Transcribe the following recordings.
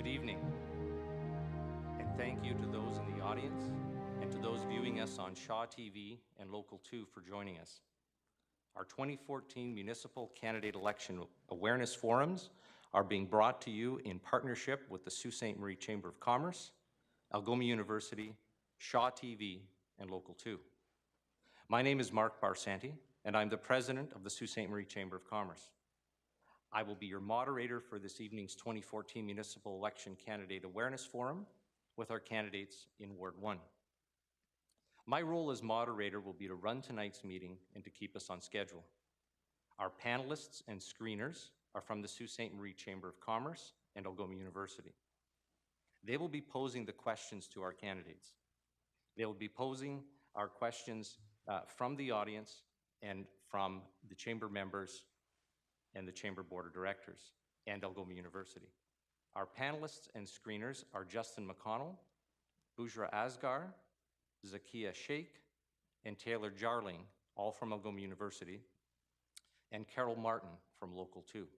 Good evening, and thank you to those in the audience and to those viewing us on Shaw TV and Local 2 for joining us. Our 2014 Municipal Candidate Election Awareness Forums are being brought to you in partnership with the Sault Ste. Marie Chamber of Commerce, Algoma University, Shaw TV, and Local 2. My name is Mark Barsanti, and I'm the President of the Sault Ste. Marie Chamber of Commerce. I will be your moderator for this evening's 2014 Municipal Election Candidate Awareness Forum with our candidates in Ward 1. My role as moderator will be to run tonight's meeting and to keep us on schedule. Our panelists and screeners are from the Sault Ste. Marie Chamber of Commerce and Algoma University. They will be posing the questions to our candidates. They will be posing our questions from the audience and from the chamber members and the Chamber Board of Directors and Algoma University. Our panelists and screeners are Justin McConnell, Bujra Asgar, Zakia Sheikh, and Taylor Jarling, all from Algoma University, and Carol Martin from Local 2.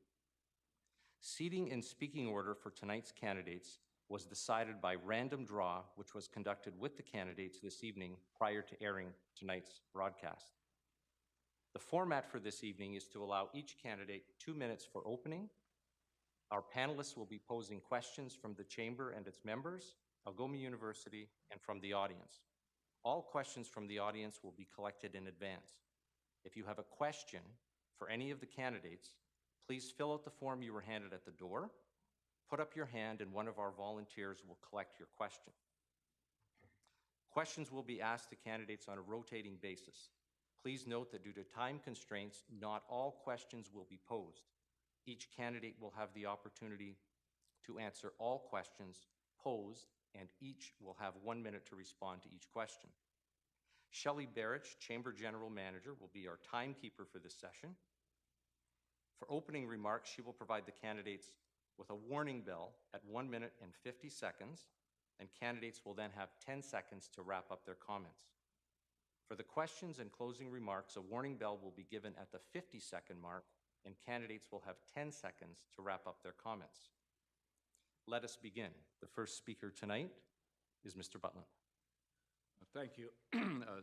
Seating and speaking order for tonight's candidates was decided by random draw, which was conducted with the candidates this evening prior to airing tonight's broadcast. The format for this evening is to allow each candidate 2 minutes for opening. Our panelists will be posing questions from the Chamber and its members, Algoma University, and from the audience. All questions from the audience will be collected in advance. If you have a question for any of the candidates, please fill out the form you were handed at the door, put up your hand, and one of our volunteers will collect your question. Questions will be asked to candidates on a rotating basis. Please note that due to time constraints, not all questions will be posed. Each candidate will have the opportunity to answer all questions posed, and each will have 1 minute to respond to each question. Shelley Barrich, Chamber General Manager, will be our timekeeper for this session. For opening remarks, she will provide the candidates with a warning bell at 1 minute and 50 seconds, and candidates will then have 10 seconds to wrap up their comments. For the questions and closing remarks, a warning bell will be given at the 50-second mark, and candidates will have 10 seconds to wrap up their comments. Let us begin. The first speaker tonight is Mr. Butland. Thank you.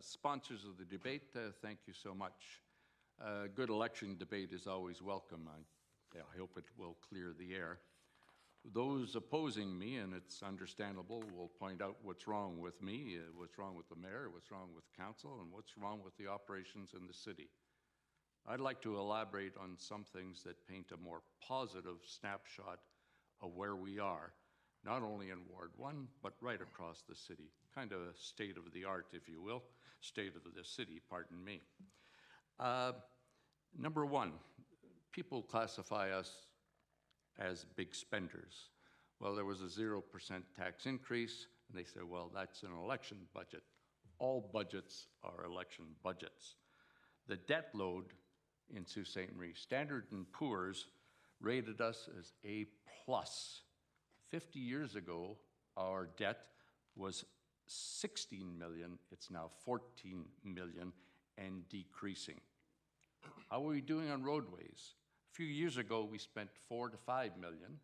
Sponsors of the debate, thank you so much. Good election debate is always welcome. I hope it will clear the air. Those opposing me, and it's understandable, will point out what's wrong with me, what's wrong with the mayor, what's wrong with council, and what's wrong with the operations in the city. I'd like to elaborate on some things that paint a more positive snapshot of where we are, not only in Ward 1, but right across the city. Kind of a state of the art, if you will, state of the city, pardon me. Number one, people classify us as big spenders. Well, there was a 0% tax increase, and they said, well, that's an election budget. All budgets are election budgets. The debt load in Sault Ste. Marie, Standard & Poor's rated us as A+. 50 years ago, our debt was 16 million. It's now 14 million and decreasing. How are we doing on roadways? A few years ago, we spent $4 to5 million.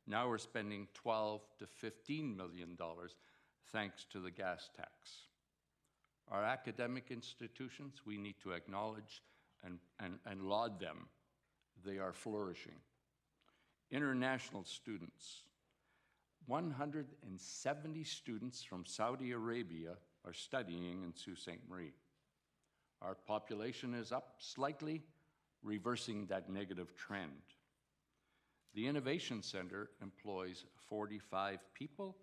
Now we're spending $12 to $15 million thanks to the gas tax. Our academic institutions, we need to acknowledge and laud them. They are flourishing. International students. 170 students from Saudi Arabia are studying in Sault Ste. Marie. Our population is up slightly, reversing that negative trend. The Innovation Center employs 45 people,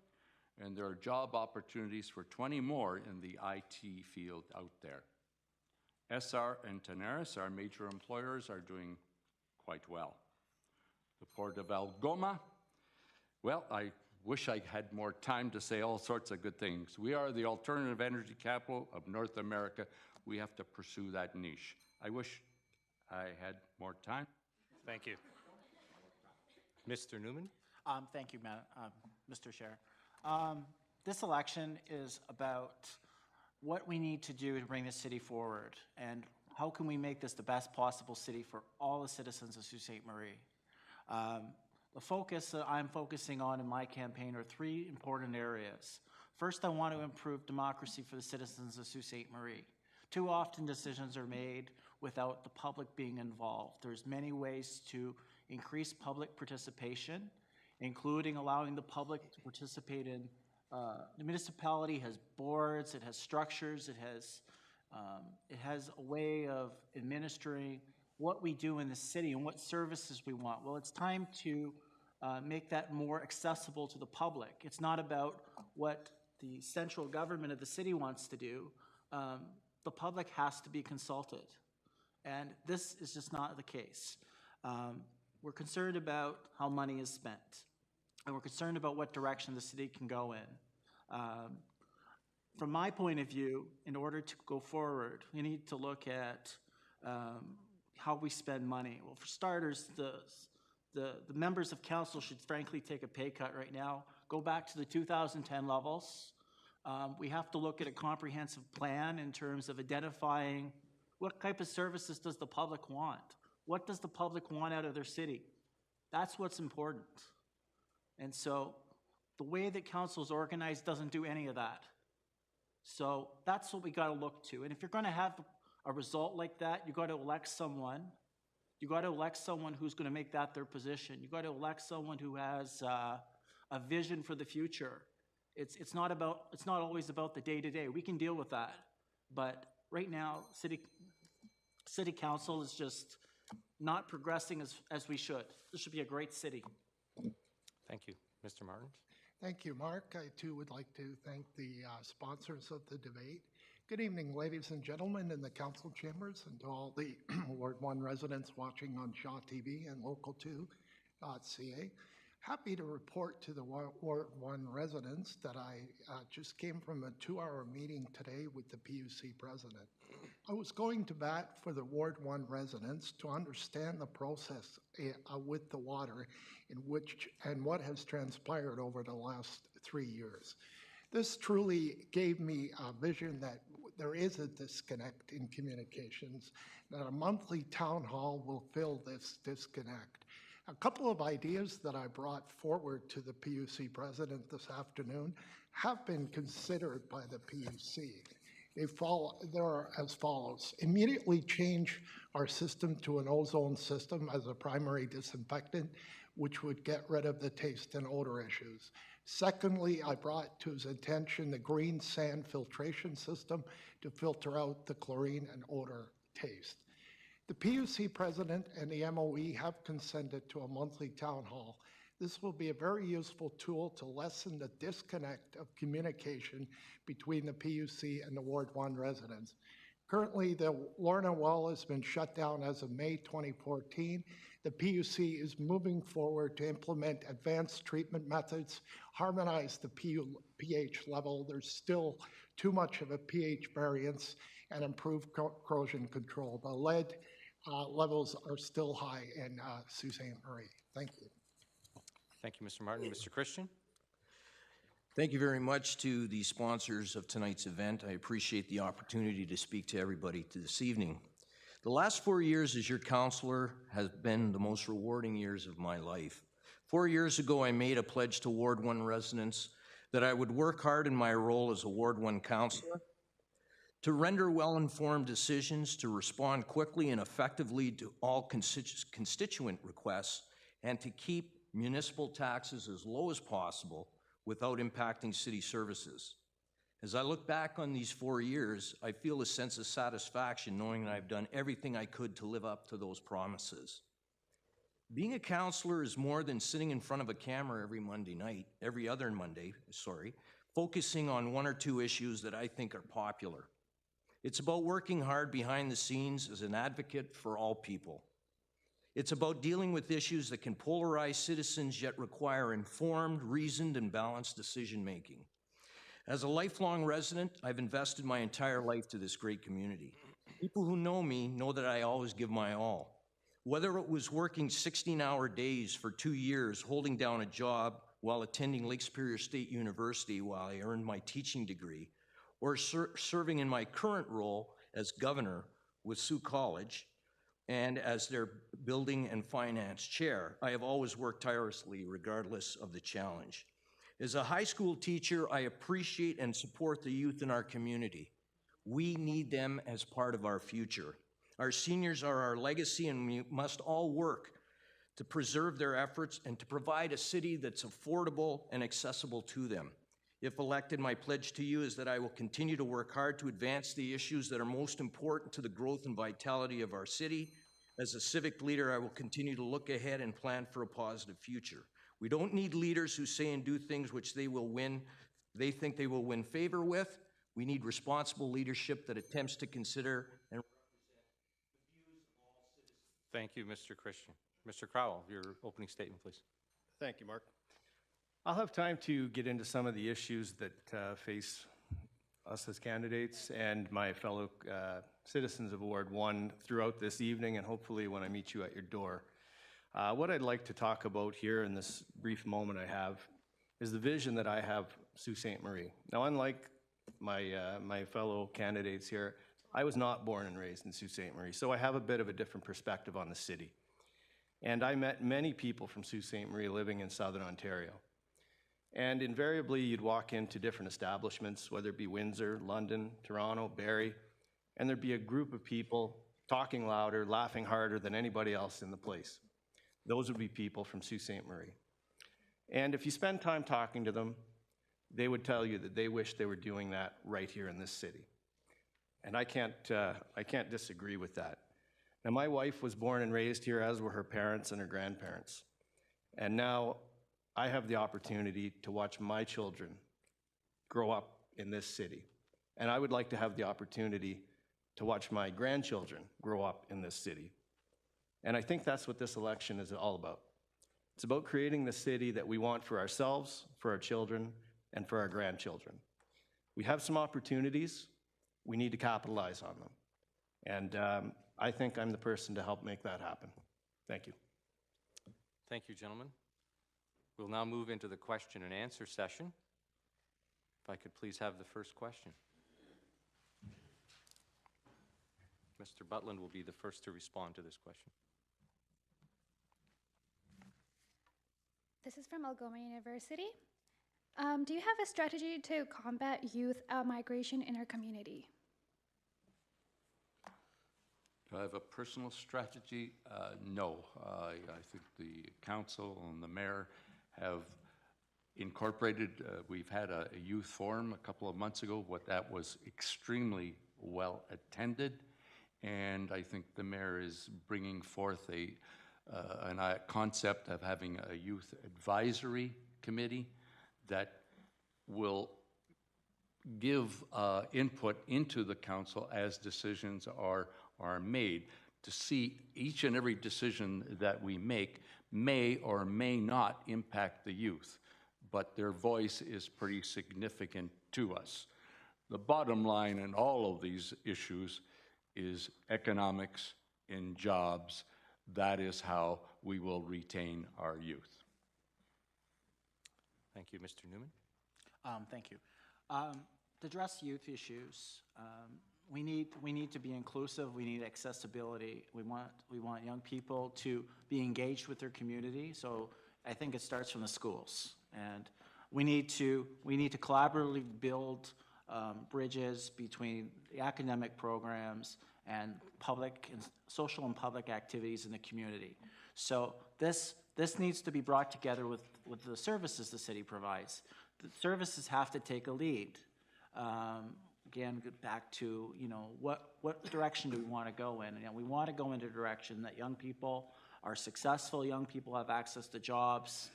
and there are job opportunities for 20 more in the IT field out there. SR and Tenaris, our major employers, are doing quite well. The Port of Algoma, well, I wish I had more time to say all sorts of good things. We are the alternative energy capital of North America. We have to pursue that niche. I wish I had more time. Thank you. Mr. Newman? Thank you, Mr. Chair. This election is about what we need to do to bring the city forward and how can we make this the best possible city for all the citizens of Sault Ste. Marie. The focus that I'm focusing on in my campaign are three important areas. First, I want to improve democracy for the citizens of Sault Ste. Marie. Too often decisions are made without the public being involved. There's many ways to increase public participation, including allowing the public to participate in, the municipality has boards, it has structures, it has a way of administering what we do in the city and what services we want. Well, it's time to make that more accessible to the public. It's not about what the central government of the city wants to do. The public has to be consulted, and this is just not the case. We're concerned about how money is spent, and we're concerned about what direction the city can go in. From my point of view, in order to go forward, we need to look at how we spend money. Well, for starters, the members of council should frankly take a pay cut right now. Go back to the 2010 levels. We have to look at a comprehensive plan in terms of identifying what type of services does the public want? What does the public want out of their city? That's what's important. And so the way that council is organized doesn't do any of that. So that's what we got to look to. And if you're going to have a result like that, you got to elect someone. You got to elect someone who's going to make that their position. You got to elect someone who has a vision for the future. It's not always about the day-to-day. We can deal with that. But right now, city council is just not progressing as we should. This should be a great city. Thank you. Mr. Martins? Thank you, Mark. I too would like to thank the sponsors of the debate. Good evening, ladies and gentlemen in the council chambers, and to all the Ward 1 residents watching on Shaw TV and local2.ca. Happy to report to the Ward 1 residents that I just came from a 2-hour meeting today with the PUC president. I was going to bat for the Ward 1 residents to understand the process with the water and what has transpired over the last 3 years. This truly gave me a vision that there is a disconnect in communications, that a monthly town hall will fill this disconnect. A couple of ideas that I brought forward to the PUC president this afternoon have been considered by the PUC. They are as follows. Immediately change our system to an ozone system as a primary disinfectant, which would get rid of the taste and odor issues. Secondly, I brought to his attention the green sand filtration system to filter out the chlorine and odor taste. The PUC president and the MOE have consented to a monthly town hall. This will be a very useful tool to lessen the disconnect of communication between the PUC and the Ward 1 residents. Currently, the Lorna well has been shut down as of May 2014. The PUC is moving forward to implement advanced treatment methods, harmonize the pH level. There's still too much of a pH variance, and improve corrosion control. The lead levels are still high in Sault Ste. Marie. Thank you. Thank you, Mr. Martin. Mr. Christian? Thank you very much to the sponsors of tonight's event. I appreciate the opportunity to speak to everybody this evening. The last 4 years as your counselor has been the most rewarding years of my life. 4 years ago, I made a pledge to Ward 1 residents that I would work hard in my role as a Ward 1 counselor, to render well-informed decisions, to respond quickly and effectively to all constituent requests, and to keep municipal taxes as low as possible without impacting city services. As I look back on these 4 years, I feel a sense of satisfaction knowing that I've done everything I could to live up to those promises. Being a counselor is more than sitting in front of a camera every other Monday, focusing on 1 or 2 issues that I think are popular. It's about working hard behind the scenes as an advocate for all people. It's about dealing with issues that can polarize citizens yet require informed, reasoned, and balanced decision-making. As a lifelong resident, I've invested my entire life to this great community. People who know me know that I always give my all. Whether it was working 16-hour days for 2 years, holding down a job while attending Lake Superior State University while I earned my teaching degree, or serving in my current role as governor with Sault College, and as their Building and Finance Chair, I have always worked tirelessly regardless of the challenge. As a high school teacher, I appreciate and support the youth in our community. We need them as part of our future. Our seniors are our legacy, and we must all work to preserve their efforts and to provide a city that's affordable and accessible to them. If elected, my pledge to you is that I will continue to work hard to advance the issues that are most important to the growth and vitality of our city. As a civic leader, I will continue to look ahead and plan for a positive future. We don't need leaders who say and do things which they think they will win favor with. We need responsible leadership that attempts to consider and Thank you, Mr. Christian. Mr. Crowell, your opening statement, please. Thank you, Mark. I'll have time to get into some of the issues that face us as candidates and my fellow citizens of Ward 1 throughout this evening and hopefully when I meet you at your door. What I'd like to talk about here in this brief moment I have is the vision that I have Sault Ste. Marie. Now, unlike my fellow candidates here, I was not born and raised in Sault Ste. Marie, so I have a bit of a different perspective on the city. And I met many people from Sault Ste. Marie living in Southern Ontario. And invariably, you'd walk into different establishments, whether it be Windsor, London, Toronto, Barrie, and there'd be a group of people talking louder, laughing harder than anybody else in the place. Those would be people from Sault Ste. Marie. And if you spend time talking to them, they would tell you that they wish they were doing that right here in this city. And I can't disagree with that. Now, my wife was born and raised here, as were her parents and her grandparents. And now I have the opportunity to watch my children grow up in this city. And I would like to have the opportunity to watch my grandchildren grow up in this city. And I think that's what this election is all about. It's about creating the city that we want for ourselves, for our children, and for our grandchildren. We have some opportunities. We need to capitalize on them. And I think I'm the person to help make that happen. Thank you. Thank you, gentlemen. We'll now move into the question and answer session. If I could please have the first question. Mr. Butland will be the first to respond to this question. This is from Algoma University. Do you have a strategy to combat youth migration in our community? Do I have a personal strategy? No. I think the council and the mayor have incorporated, we've had a youth forum a couple of months ago. That was extremely well attended. And I think the mayor is bringing forth a concept of having a youth advisory committee that will give input into the council as decisions are made, to see each and every decision that we make may or may not impact the youth, but their voice is pretty significant to us. The bottom line in all of these issues is economics and jobs. That is how we will retain our youth. Thank you, Mr. Newman. Thank you. To address youth issues, we need to be inclusive. We need accessibility. We want young people to be engaged with their community. So I think it starts from the schools, and we need to collaboratively build bridges between the academic programs and public and social and public activities in the community. So this needs to be brought together with the services the city provides. The services have to take a lead. Again, back to, what direction do we want to go in? And we want to go into a direction that young people are successful, young people have access to jobs,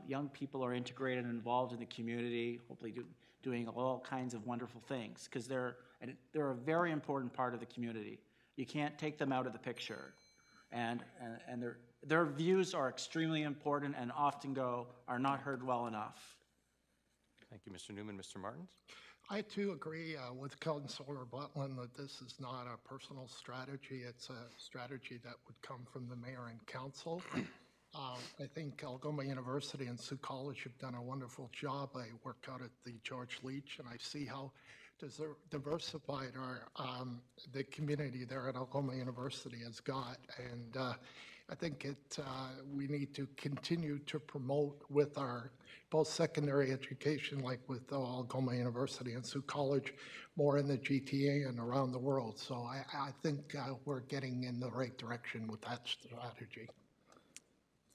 young people are integrated and involved in the community, hopefully doing all kinds of wonderful things, because they're a very important part of the community. You can't take them out of the picture. And their views are extremely important and often are not heard well enough. Thank you, Mr. Newman. Mr. Martins? I too agree with Councillor Butland that this is not a personal strategy. It's a strategy that would come from the mayor and council. I think Algoma University and Sault College have done a wonderful job. I work out at the George Leach, and I see how diversified the community there at Algoma University has got. And I think we need to continue to promote with our post-secondary education, like with Algoma University and Sioux College, more in the GTA and around the world. So I think we're getting in the right direction with that strategy.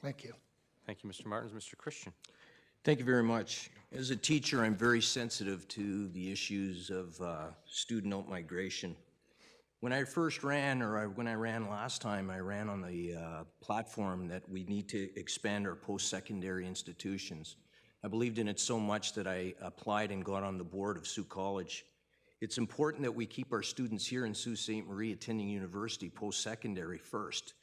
Thank you. Thank you, Mr. Martins. Mr. Christian. Thank you very much. As a teacher, I'm very sensitive to the issues of student out-migration. When I first ran, or when I ran last time, I ran on the platform that we need to expand our post-secondary institutions. I believed in it so much that I applied and got on the board of Sioux College. It's important that we keep our students here in Sault Ste. Marie attending university post-secondary first.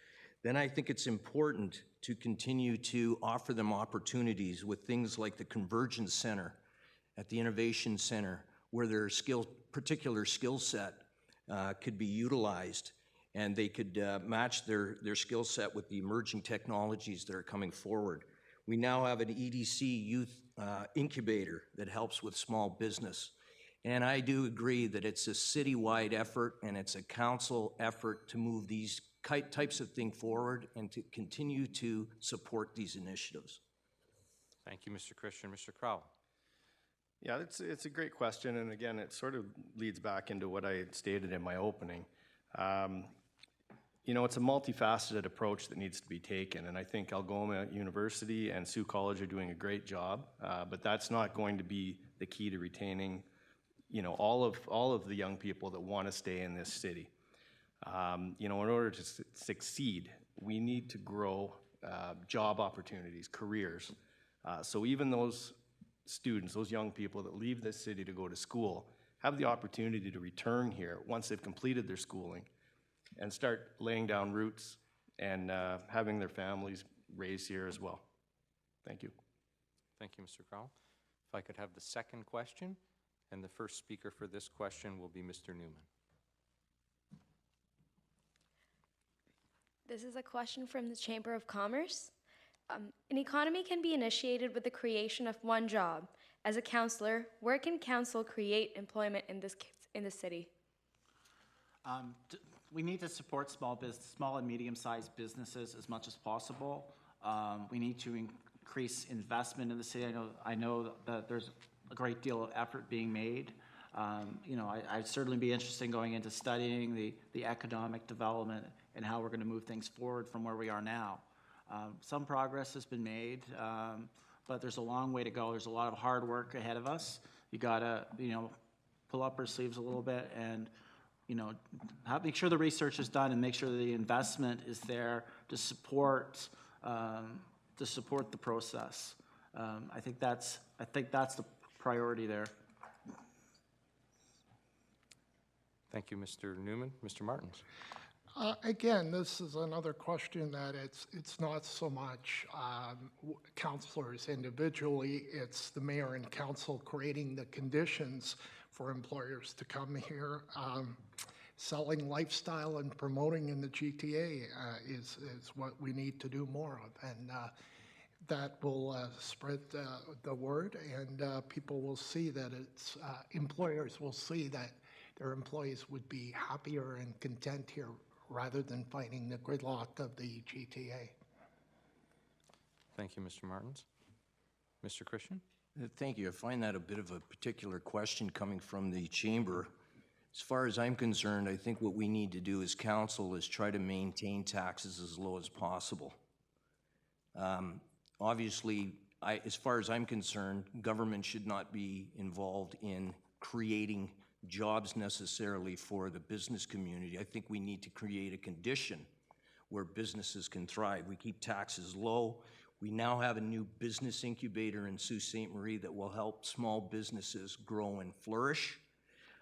Then I think it's important to continue to offer them opportunities with things like the Convergence Center at the Innovation Center, where their particular skill set could be utilized, and they could match their skill set with the emerging technologies that are coming forward. We now have an EDC youth incubator that helps with small business. And I do agree that it's a citywide effort and it's a council effort to move these types of things forward and to continue to support these initiatives. Thank you, Mr. Christian. Mr. Crowell. Yeah, it's a great question, and again, it sort of leads back into what I had stated in my opening. You know, it's a multifaceted approach that needs to be taken, and I think Algoma University and Sioux College are doing a great job, but that's not going to be the key to retaining, you know, all of the young people that want to stay in this city. You know, in order to succeed, we need to grow job opportunities, careers. So even those students, those young people that leave this city to go to school, have the opportunity to return here once they've completed their schooling and start laying down roots and having their families raised here as well. Thank you. Thank you, Mr. Crowell. If I could have the second question, and the first speaker for this question will be Mr. Newman. This is a question from the Chamber of Commerce. An economy can be initiated with the creation of one job. As a councillor, where can council create employment in the city? We need to support small and medium-sized businesses as much as possible. We need to increase investment in the city. I know that there's a great deal of effort being made. You know, I'd certainly be interested in going into studying the economic development and how we're going to move things forward from where we are now. Some progress has been made, but there's a long way to go. There's a lot of hard work ahead of us. You gotta, you know, pull up our sleeves a little bit and, you know, make sure the research is done and make sure the investment is there to support the process. I think that's the priority there. Thank you, Mr. Newman. Mr. Martins. Again, this is another question that it's not so much councillors individually, it's the mayor and council creating the conditions for employers to come here. Selling lifestyle and promoting in the GTA is what we need to do more of, and that will spread the word, and people will see that it's, employers will see that their employees would be happier and content here rather than fighting the gridlock of the GTA. Thank you, Mr. Martins. Mr. Christian? Thank you. I find that a bit of a particular question coming from the chamber. As far as I'm concerned, I think what we need to do as council is try to maintain taxes as low as possible. Obviously, as far as I'm concerned, government should not be involved in creating jobs necessarily for the business community. I think we need to create a condition where businesses can thrive. We keep taxes low. We now have a new business incubator in Sault Ste. Marie that will help small businesses grow and flourish.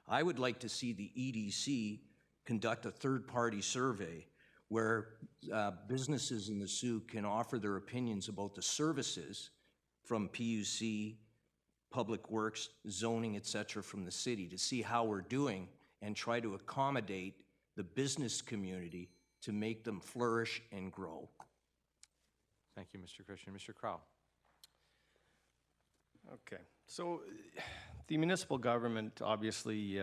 I would like to see the EDC conduct a third-party survey where businesses in the Soo can offer their opinions about the services from PUC, Public Works, zoning, et cetera, from the city to see how we're doing and try to accommodate the business community to make them flourish and grow. Thank you, Mr. Christian. Mr. Crowell. Okay, so the municipal government obviously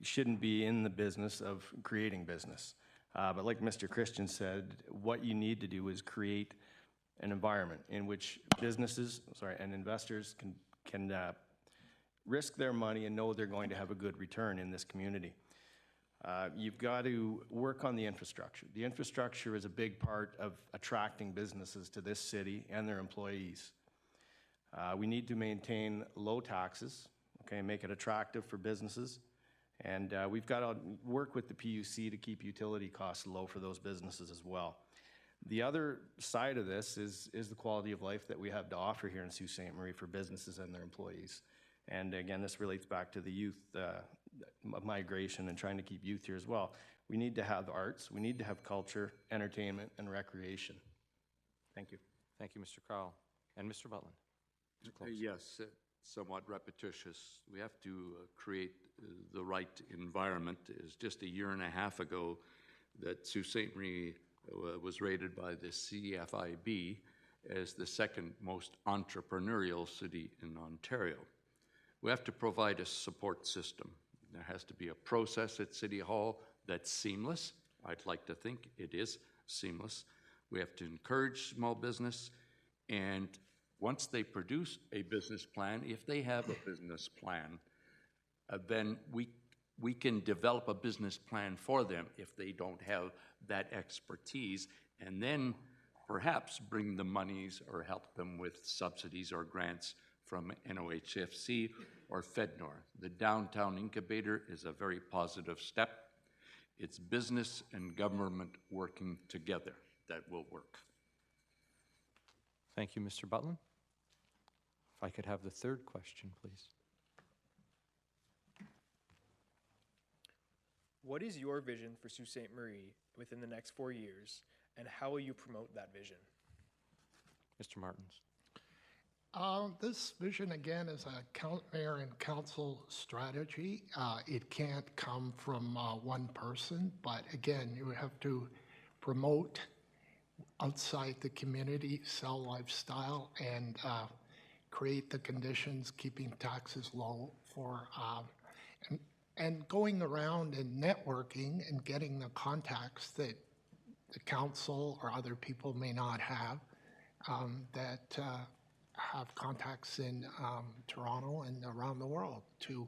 shouldn't be in the business of creating business. But like Mr. Christian said, what you need to do is create an environment in which businesses, and investors can risk their money and know they're going to have a good return in this community. You've got to work on the infrastructure. The infrastructure is a big part of attracting businesses to this city and their employees. We need to maintain low taxes, okay, make it attractive for businesses. And we've got to work with the PUC to keep utility costs low for those businesses as well. The other side of this is the quality of life that we have to offer here in Sault Ste. Marie for businesses and their employees. And again, this relates back to the youth migration and trying to keep youth here as well. We need to have arts, we need to have culture, entertainment, and recreation. Thank you. Thank you, Mr. Crowell. And Mr. Butland? to close. Yes, somewhat repetitious. We have to create the right environment. It's just a year and a half ago that Sault Ste. Marie was rated by the CFIB as the second most entrepreneurial city in Ontario. We have to provide a support system. There has to be a process at City Hall that's seamless. I'd like to think it is seamless. We have to encourage small business, and once they produce a business plan, if they have a business plan, then we can develop a business plan for them if they don't have that expertise, and then perhaps bring the monies or help them with subsidies or grants from NOHFC or FedNor. The Downtown Incubator is a very positive step. It's business and government working together that will work. Thank you, Mr. Butland. If I could have the third question, please. What is your vision for Sault Ste. Marie within the next 4 years, and how will you promote that vision? Mr. Martins. This vision, again, is a mayor and council strategy. It can't come from one person, but again, you have to promote outside the community, sell lifestyle, and create the conditions, keeping taxes low for, and going around and networking and getting the contacts that the council or other people may not have, that have contacts in Toronto and around the world to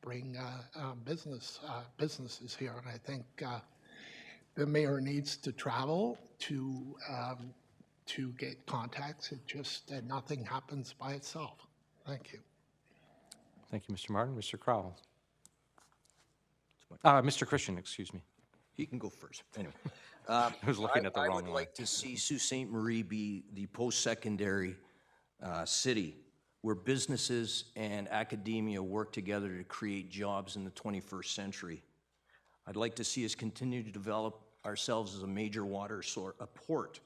bring businesses here. And I think the mayor needs to travel to get contacts. It just nothing happens by itself. Thank you. Thank you, Mr. Martin. Mr. Crowell. Mr. Christian, excuse me. He can go first. Anyway. I was looking at the I wrong would one. like to see Sault Ste. Marie be the post-secondary city where businesses and academia work together to create jobs in the 21st century. I'd like to see us continue to develop ourselves as a major water source, a port.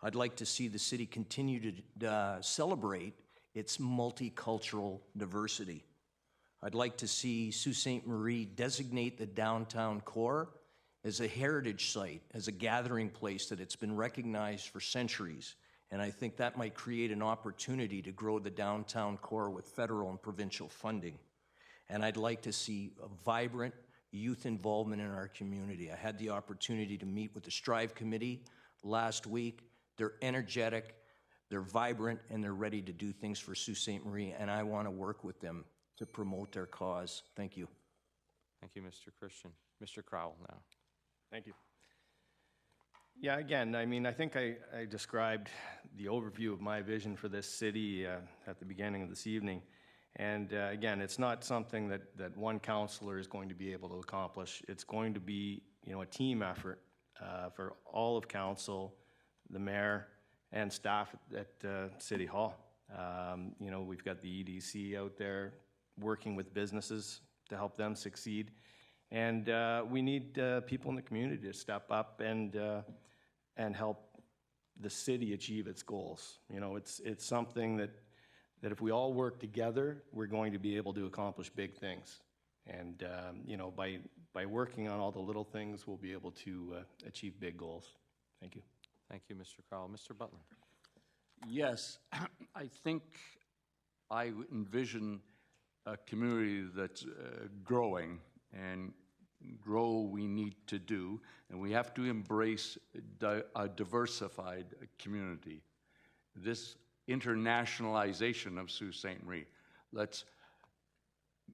I'd like to see the city continue to celebrate its multicultural diversity. I'd like to see Sault Ste. Marie designate the downtown core as a heritage site, as a gathering place that it's been recognized for centuries. And I think that might create an opportunity to grow the downtown core with federal and provincial funding. And I'd like to see a vibrant youth involvement in our community. I had the opportunity to meet with the Strive Committee last week. They're energetic, they're vibrant, and they're ready to do things for Sault Ste. Marie, and I want to work with them to promote their cause. Thank you. Thank you, Mr. Christian. Mr. Crowell now. Thank you. Yeah, again, I mean, I think I described the overview of my vision for this city at the beginning of this evening. And again, it's not something that one councillor is going to be able to accomplish. It's going to be, a team effort for all of council, the mayor, and staff at City Hall. We've got the EDC out there working with businesses to help them succeed. And we need people in the community to step up and help the city achieve its goals. It's something that if we all work together, we're going to be able to accomplish big things. And by working on all the little things, we'll be able to achieve big goals. Thank you. Thank you, Mr. Crowell. Mr. Butler. Yes, I think I envision a community that's growing and grow, we need to do, and we have to embrace a diversified community. This internationalization of Sault Ste. Marie, let's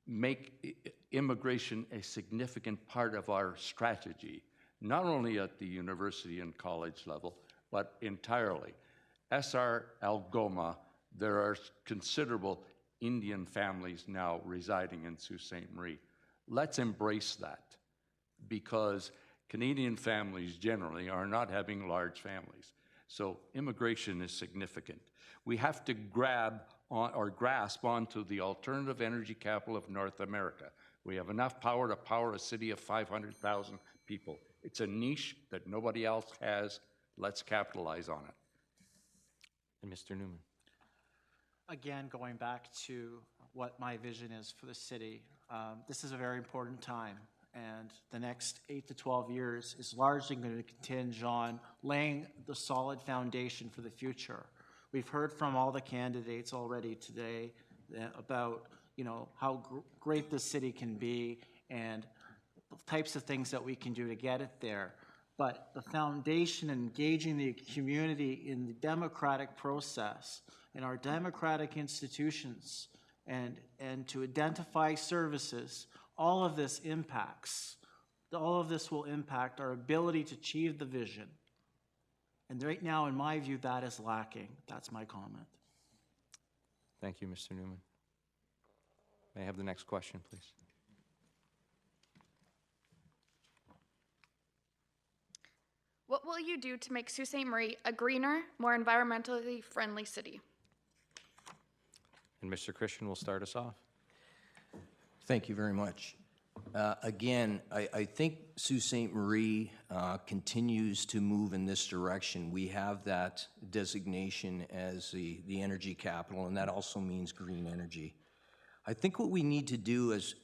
make immigration a significant part of our strategy, not only at the university and college level, but entirely. SR Algoma, there are considerable Indian families now residing in Sault Ste. Marie. Let's embrace that, because Canadian families generally are not having large families. So immigration is significant. We have to grab on, or grasp onto the alternative energy capital of North America. We have enough power to power a city of 500,000 people. It's a niche that nobody else has. Let's capitalize on it. And Mr. Newman. Again, going back to what my vision is for the city, this is a very important time, and the next 8 to 12 years is largely going to continge on laying the solid foundation for the future. We've heard from all the candidates already today about, you know, how great this city can be and the types of things that we can do to get it there. But the foundation, engaging the community in the democratic process, in our democratic institutions, and to identify services, all of this will impact our ability to achieve the vision. And right now, in my view, that is lacking. That's my comment. Thank you, Mr. Newman. May I have the next question, please? What will you do to make Sault Ste. Marie a greener, more environmentally friendly city? And Mr. Christian will start us off. Thank you very much. Again, I think Sault Ste. Marie continues to move in this direction. We have that designation as the energy capital, and that also means green energy. I think what we need to do is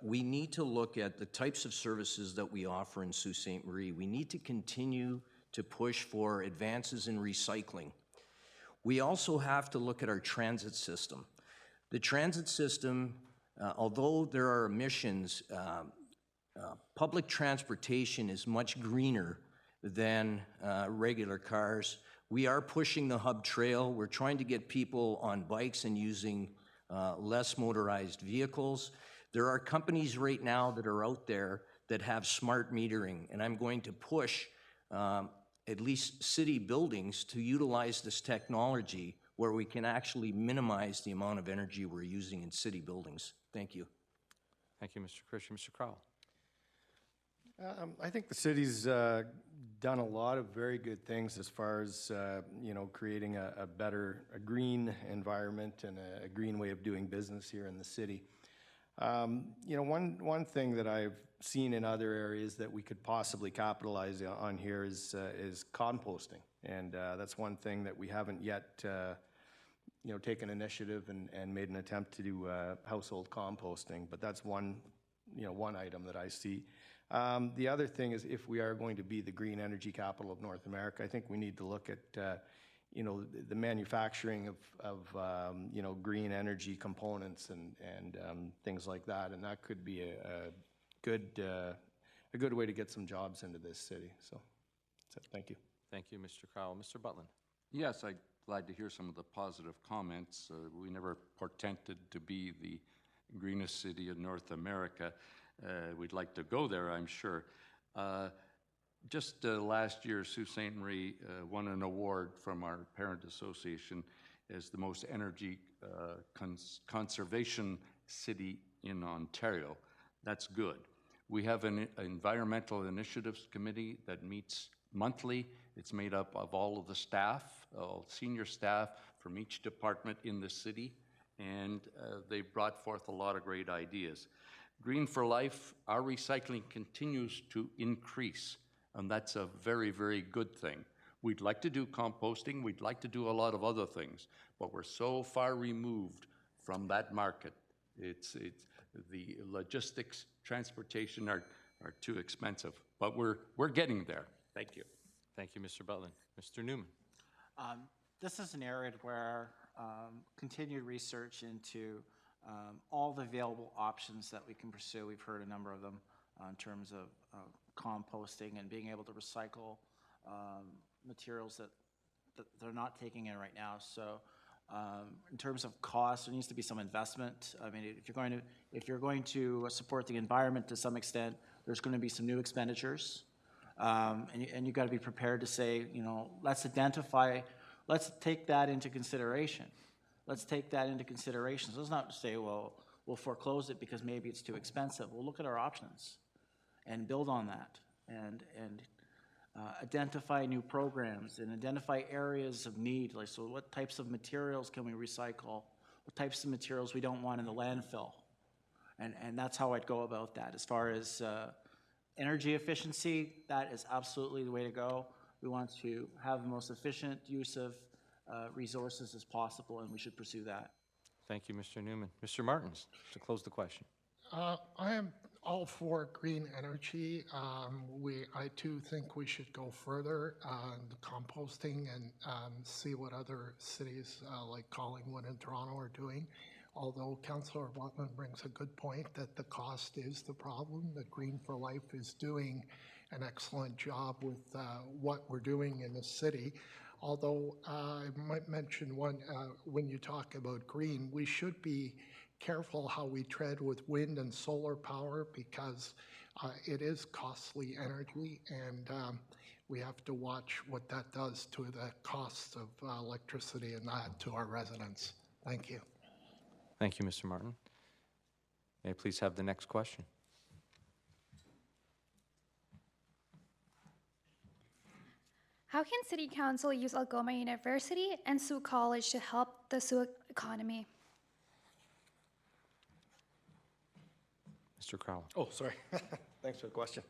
we need to look at the types of services that we offer in Sault Ste. Marie. We need to continue to push for advances in recycling. We also have to look at our transit system. The transit system, although there are emissions, public transportation is much greener than regular cars. We are pushing the hub trail. We're trying to get people on bikes and using less motorized vehicles. There are companies right now that are out there that have smart metering, and I'm going to push at least city buildings to utilize this technology where we can actually minimize the amount of energy we're using in city buildings. Thank you. Thank you, Mr. Christian. Mr. Crowell. I think the city's done a lot of very good things as far as creating a green environment and a green way of doing business here in the city. One thing that I've seen in other areas that we could possibly capitalize on here is composting, and that's one thing that we haven't yet taken initiative and made an attempt to do household composting, but that's one item that I see. The other thing is, if we are going to be the green energy capital of North America, I think we need to look at the manufacturing of green energy components and things like that, and that could be a good way to get some jobs into this city. So that's it. Thank you. Thank you, Mr. Crowell. Mr. Butland. Yes, I'm glad to hear some of the positive comments. We never portended to be the greenest city in North America. We'd like to go there, I'm sure. Just last year, Sault Ste. Marie won an award from our parent association as the most energy conservation city in Ontario. That's good. We have an environmental initiatives committee that meets monthly. It's made up of all of the staff, all senior staff from each department in the city, and they've brought forth a lot of great ideas. Green for Life, our recycling continues to increase, and that's a very, very good thing. We'd like to do composting, we'd like to do a lot of other things, but we're so far removed from that market. It's the logistics, transportation are too expensive, but we're getting there. Thank you. Thank you, Mr. Butland. Mr. Newman. This is an area where continued research into all the available options that we can pursue. We've heard a number of them in terms of composting and being able to recycle materials that they're not taking in right now. So in terms of cost, there needs to be some investment. I mean, if you're going to support the environment to some extent, there's going to be some new expenditures. And you've got to be prepared to say, you know, let's take that into consideration. Let's take that into consideration. So it's not to say, well, we'll foreclose it because maybe it's too expensive. We'll look at our options and build on that and identify new programs and identify areas of need. Like, so what types of materials can we recycle? What types of materials we don't want in the landfill? And that's how I'd go about that. As far as energy efficiency, that is absolutely the way to go. We want to have the most efficient use of resources as possible, and we should pursue that. Thank you, Mr. Newman. Mr. Martins, to close the question. I am all for green energy. I too think we should go further on the composting and see what other cities like Collingwood and Toronto are doing. Although Councillor Butland brings a good point that the cost is the problem, that Green for Life is doing an excellent job with what we're doing in the city. Although I might mention one, when you talk about green, we should be careful how we tread with wind and solar power because it is costly energy, and we have to watch what that does to the costs of electricity and that to our residents. Thank you. Thank you, Mr. Martin. May I please have the next question? How can City Council use Algoma University and Sault College to help the Sault economy? Mr. Crowell. Oh, sorry. Thanks for the question.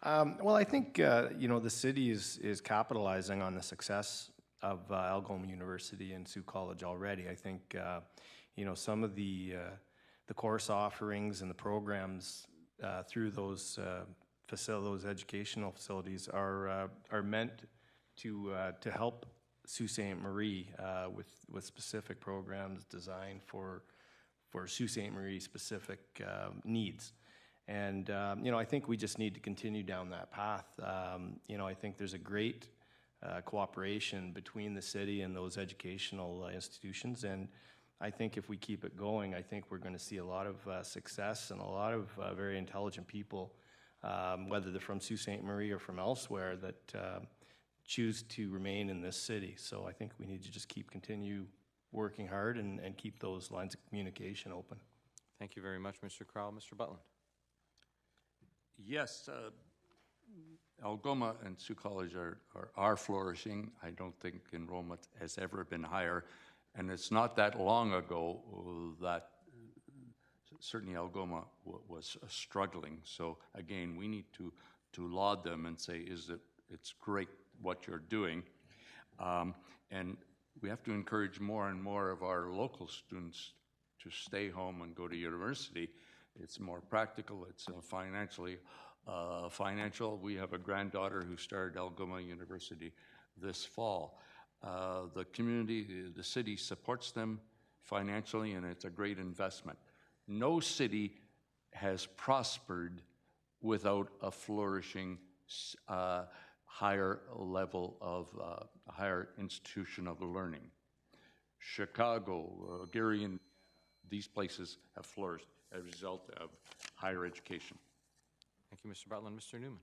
Well, I think, you know, the city is capitalizing on the success of Algoma University and Sault College already. I think, you know, some of the course offerings and the programs through those those educational facilities are meant to help Sault Ste. Marie with specific programs designed for Sault Ste. Marie specific needs. And, you know, I think we just need to continue down that path. You know, I think there's a great cooperation between the city and those educational institutions. And I think if we keep it going, I think we're going to see a lot of success and a lot of very intelligent people, whether they're from Sault Ste. Marie or from elsewhere, that choose to remain in this city. So I think we need to just continue working hard and keep those lines of communication open. Thank you very much, Mr. Crowell. Mr. Butland. Yes, Algoma and Sault College are flourishing. I don't think enrollment has ever been higher. And it's not that long ago that certainly Algoma was struggling. So again, we need to laud them and say, it's great what you're doing. And we have to encourage more and more of our local students to stay home and go to university. It's more practical, it's financial. We have a granddaughter who started Algoma University this fall. The community, the city supports them financially, and it's a great investment. No city has prospered without a flourishing higher level of higher institution of learning. Chicago, Gary, and these places have flourished as a result of higher education. Thank you, Mr. Butland. Mr. Newman.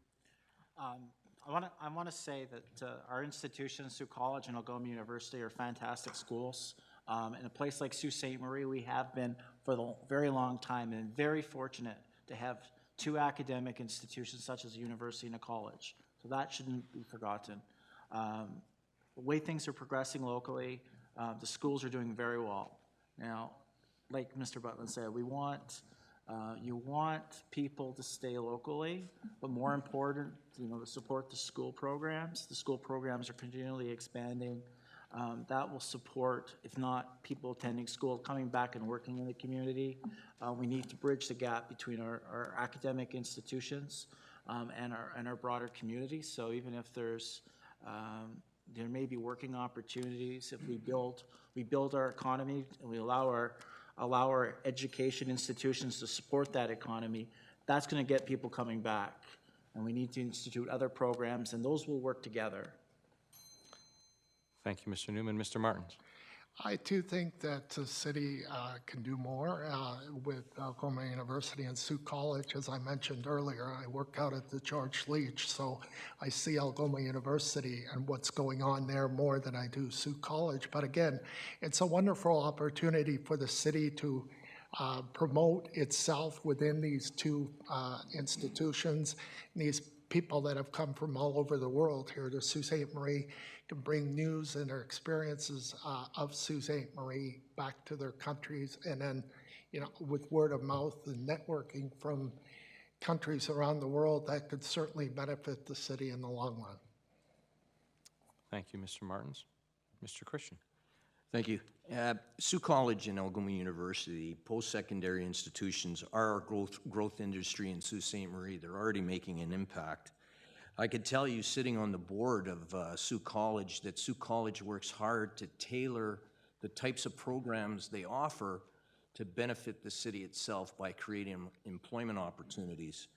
I want to say that our institutions, Sault College and Algoma University, are fantastic schools. In a place like Sault Ste. Marie, we have been for a very long time and very fortunate to have two academic institutions such as a university and a college. So that shouldn't be forgotten. The way things are progressing locally, the schools are doing very well. Now, like Mr. Butland said, you want people to stay locally, but more important, you know, to support the school programs. The school programs are continually expanding. That will support, if not people attending school, coming back and working in the community. We need to bridge the gap between our academic institutions and our broader community. So even if there may be working opportunities, if we build our economy and we allow our education institutions to support that economy, that's going to get people coming back. And we need to institute other programs, and those will work together. Thank you, Mr. Newman. Mr. Martins. I too think that the city can do more with Algoma University and Sioux College. As I mentioned earlier, I work out at the George Leach, so I see Algoma University and what's going on there more than I do Sioux College. But again, it's a wonderful opportunity for the city to promote itself within these two institutions. And these people that have come from all over the world here to Sault Ste. Marie can bring news and their experiences of Sault Ste. Marie back to their countries, and then, with word of mouth and networking from countries around the world, that could certainly benefit the city in the long run. Thank you, Mr. Martins. Mr. Christian. Thank you. Sioux College and Algoma University, post-secondary institutions, are our growth industry in Sault Ste. Marie. They're already making an impact. I could tell you, sitting on the board of Sioux College, that Sioux College works hard to tailor the types of programs they offer to benefit the city itself by creating employment opportunities.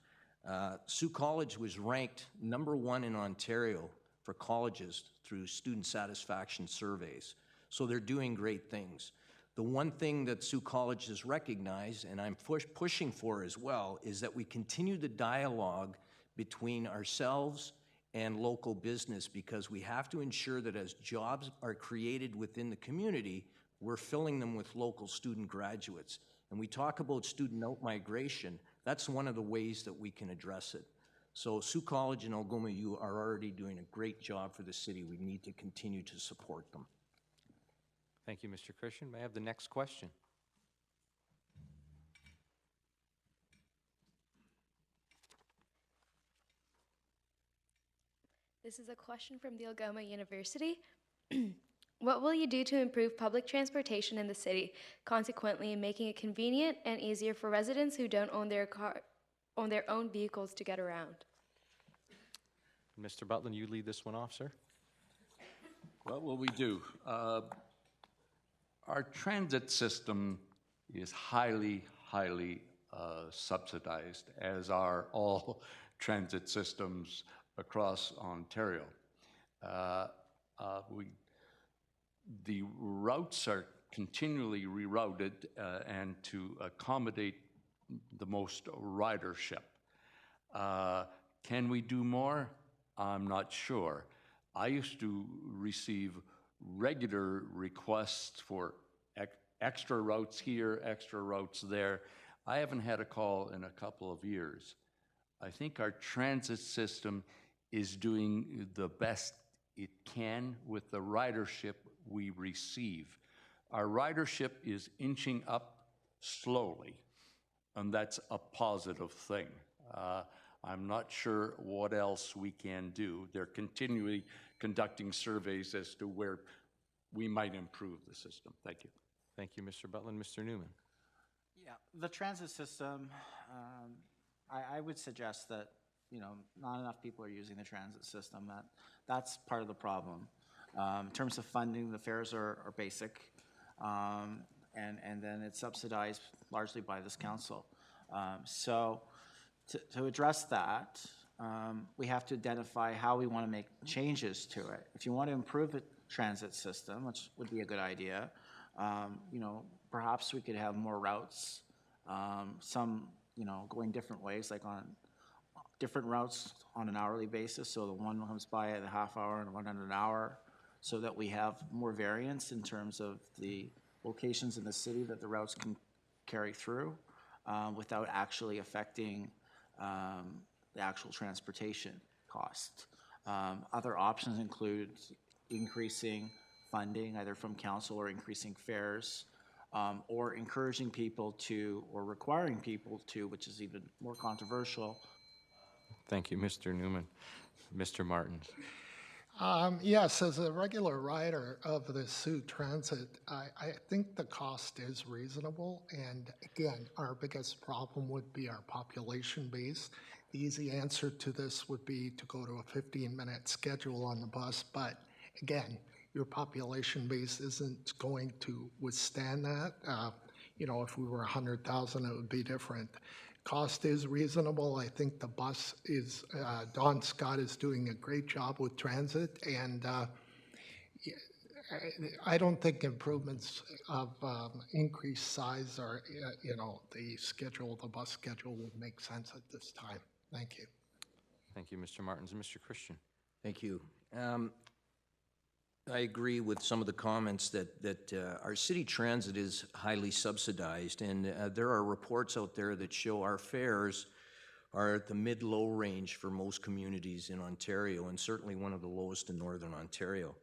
Sioux College was ranked #1 in Ontario for colleges through student satisfaction surveys. So they're doing great things. The one thing that Sioux College has recognized, and I'm pushing for as well, is that we continue the dialogue between ourselves and local business, because we have to ensure that as jobs are created within the community, we're filling them with local student graduates. And we talk about student out-migration. That's one of the ways that we can address it. So Sioux College and Algoma U are already doing a great job for the city. We need to continue to support them. Thank you, Mr. Christian. May I have the next question? This is a question from the Algoma University. What will you do to improve public transportation in the city, consequently making it convenient and easier for residents who don't own their own vehicles to get around? Mr. Butland, you lead this one off, sir. What will we do? Our transit system is highly subsidized, as are all transit systems across Ontario. The routes are continually rerouted and to accommodate the most ridership. Can we do more? I'm not sure. I used to receive regular requests for extra routes here, extra routes there. I haven't had a call in a couple of years. I think our transit system is doing the best it can with the ridership we receive. Our ridership is inching up slowly, and that's a positive thing. I'm not sure what else we can do. They're continually conducting surveys as to where we might improve the system. Thank you. Thank you, Mr. Butland. Mr. Newman. Yeah, the transit system, I would suggest that, not enough people are using the transit system. That's part of the problem. In terms of funding, the fares are basic, and then it's subsidized largely by this council. So to address that, we have to identify how we want to make changes to it. If you want to improve the transit system, which would be a good idea, perhaps we could have more routes, some, going different ways, like on different routes on an hourly basis. So the one comes by at a half hour and one at an hour, so that we have more variance in terms of the locations in the city that the routes can carry through without actually affecting the actual transportation cost. Other options include increasing funding, either from council or increasing fares, or encouraging people to, or requiring people to, which is even more controversial. Thank you, Mr. Newman. Mr. Martins. Yes, as a regular rider of the Sioux Transit, I think the cost is reasonable. And again, our biggest problem would be our population base. The easy answer to this would be to go to a 15-minute schedule on the bus. But again, your population base isn't going to withstand that. If we were 100,000, it would be different. Cost is reasonable. I think the bus is, Don Scott is doing a great job with transit, and I don't think improvements of increased size or, the schedule, the bus schedule would make sense at this time. Thank you. Thank you, Mr. Martins. And Mr. Christian? Thank you. I agree with some of the comments that our city transit is highly subsidized, and there are reports out there that show our fares are at the mid-low range for most communities in Ontario, and certainly one of the lowest in Northern Ontario.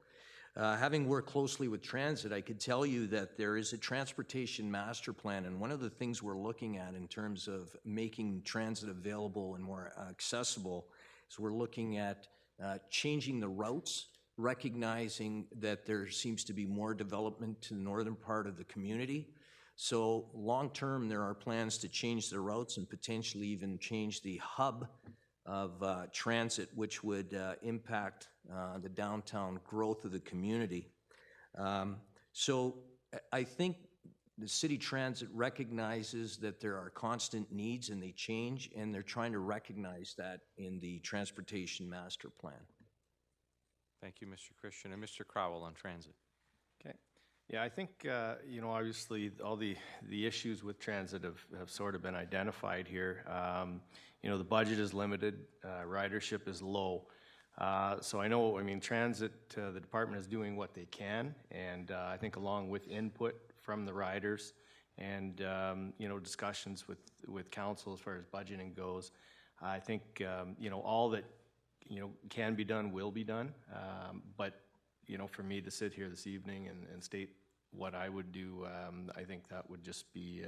Having worked closely with transit, I could tell you that there is a transportation master plan, and one of the things we're looking at in terms of making transit available and more accessible is we're looking at changing the routes, recognizing that there seems to be more development to the northern part of the community. So long-term, there are plans to change the routes and potentially even change the hub of transit, which would impact the downtown growth of the community. So I think the city transit recognizes that there are constant needs and they change, and they're trying to recognize that in the transportation master plan. Thank you, Mr. Christian. And Mr. Crowell on transit. Okay. Yeah, I think, obviously all the issues with transit have sort of been identified here. The budget is limited, ridership is low. So transit, the department is doing what they can, and I think along with input from the riders and, discussions with council as far as budgeting goes, I think, all that, can be done will be done. But, for me to sit here this evening and state what I would do, I think that would just be,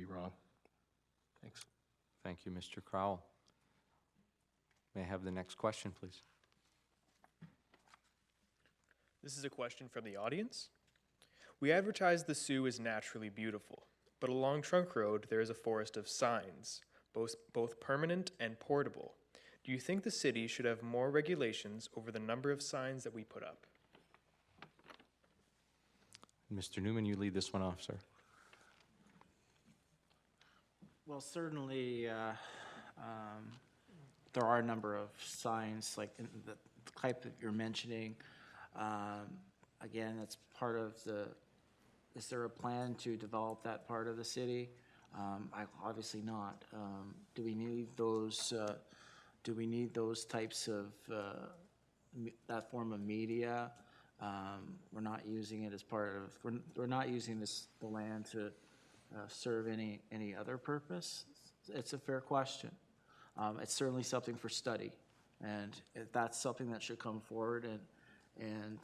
wrong. Thanks. Thank you, Mr. Crowell. May I have the next question, please? This is a question from the audience. We advertise the Soo is naturally beautiful, but along Trunk Road there is a forest of signs, both permanent and portable. Do you think the city should have more regulations over the number of signs that we put up? Mr. Newman, you lead this one off, sir. Well, certainly, there are a number of signs, like in the type that you're mentioning. Again, that's part of is there a plan to develop that part of the city? Obviously not. Do we need those types of, that form of media? We're not using it as part of, we're not using the land to serve any other purpose. It's a fair question. It's certainly something for study, and if that's something that should come forward, and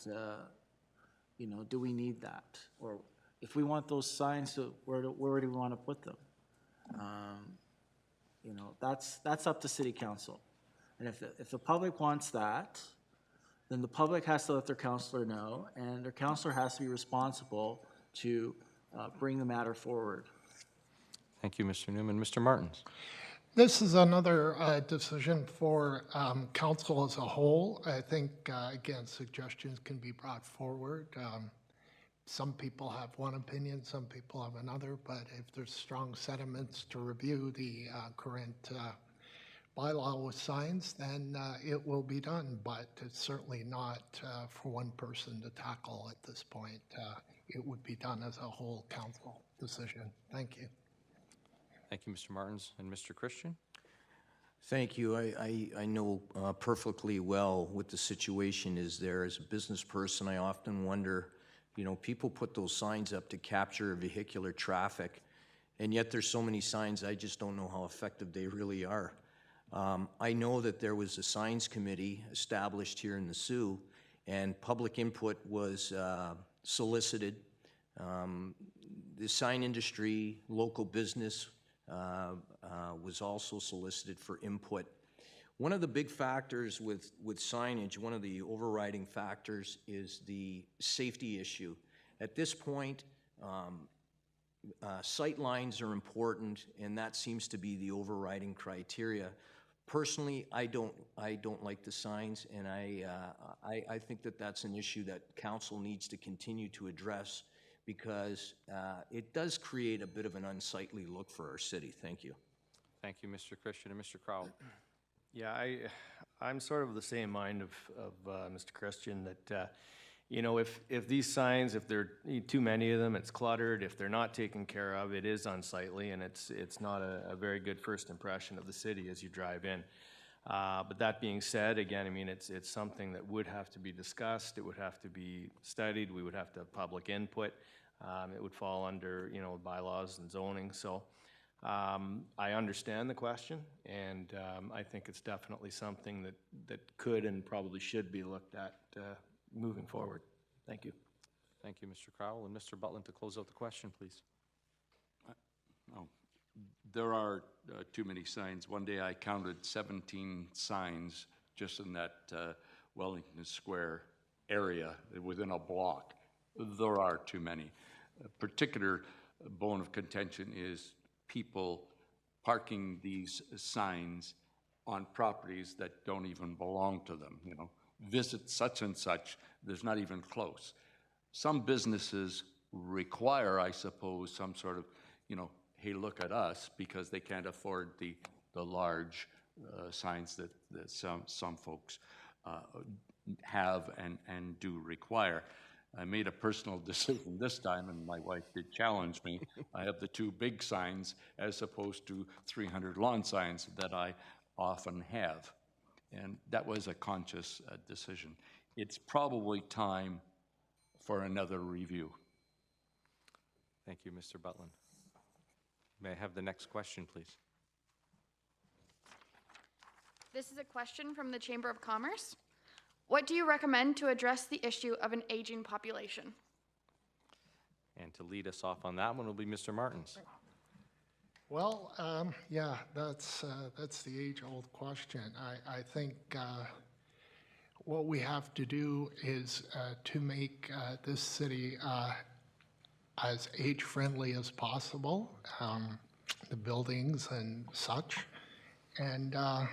do we need that? Or if we want those signs, where do we want to put them? That's up to city council. And if the public wants that, then the public has to let their councillor know, and their councillor has to be responsible to bring the matter forward. Thank you, Mr. Newman. Mr. Martins. This is another decision for council as a whole. I think, again, suggestions can be brought forward. Some people have one opinion, some people have another, but if there's strong sentiments to review the current bylaw with signs, then it will be done, but it's certainly not for one person to tackle at this point. It would be done as a whole council decision. Thank you. Thank you, Mr. Martins. And Mr. Christian? Thank you. I know perfectly well what the situation is there. As a business person, I often wonder, people put those signs up to capture vehicular traffic, and yet there's so many signs, I just don't know how effective they really are. I know that there was a signs committee established here in the Soo, and public input was solicited. The sign industry, local business was also solicited for input. One of the big factors with signage, one of the overriding factors, is the safety issue. At this point, sight lines are important, and that seems to be the overriding criteria. Personally, I don't like the signs, and I think that that's an issue that council needs to continue to address. because it does create a bit of an unsightly look for our city. Thank you. Thank you, Mr. Christian. And Mr. Crowell? Yeah, I'm sort of the same mind of Mr. Christian that, you know, if these signs, if there are too many of them, it's cluttered. If they're not taken care of, it is unsightly, and it's not a very good first impression of the city as you drive in. But that being said, again, I mean, it's something that would have to be discussed. It would have to be studied. We would have to have public input. It would fall under, you know, bylaws and zoning. So I understand the question, and I think it's definitely something that could and probably should be looked at moving forward. Thank you. Thank you, Mr. Crowell. And Mr. Butland, to close out the question, please. Oh, there are too many signs. One day I counted 17 signs just in that Wellington Square area within a block. There are too many. A particular bone of contention is people parking these signs on properties that don't even belong to them. You know, visit such and such, there's not even close. Some businesses require, I suppose, some sort of, you know, hey, look at us, because they can't afford the large signs that some folks have and do require. I made a personal decision this time, and my wife did challenge me. I have the 2 big signs as opposed to 300 lawn signs that I often have. And that was a conscious decision. It's probably time for another review. Thank you, Mr. Butland. May I have the next question, please? This is a question from the Chamber of Commerce. What do you recommend to address the issue of an aging population? And to lead us off on that one will be Mr. Martins. Well, yeah, that's the age-old question. I think what we have to do is to make this city as age-friendly as possible, the buildings and such, and the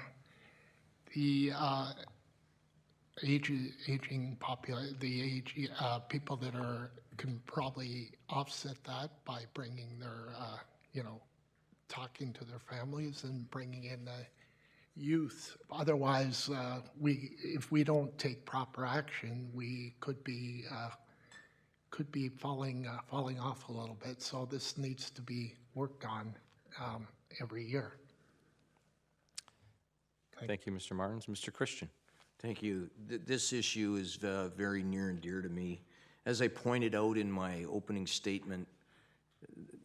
people that can probably offset that by bringing their, you know, talking to their families and bringing in the youth. Otherwise, if we don't take proper action, we could be falling off a little bit. So this needs to be worked on every year. Thank you, Mr. Martins. Mr. Christian. Thank you. This issue is very near and dear to me. As I pointed out in my opening statement,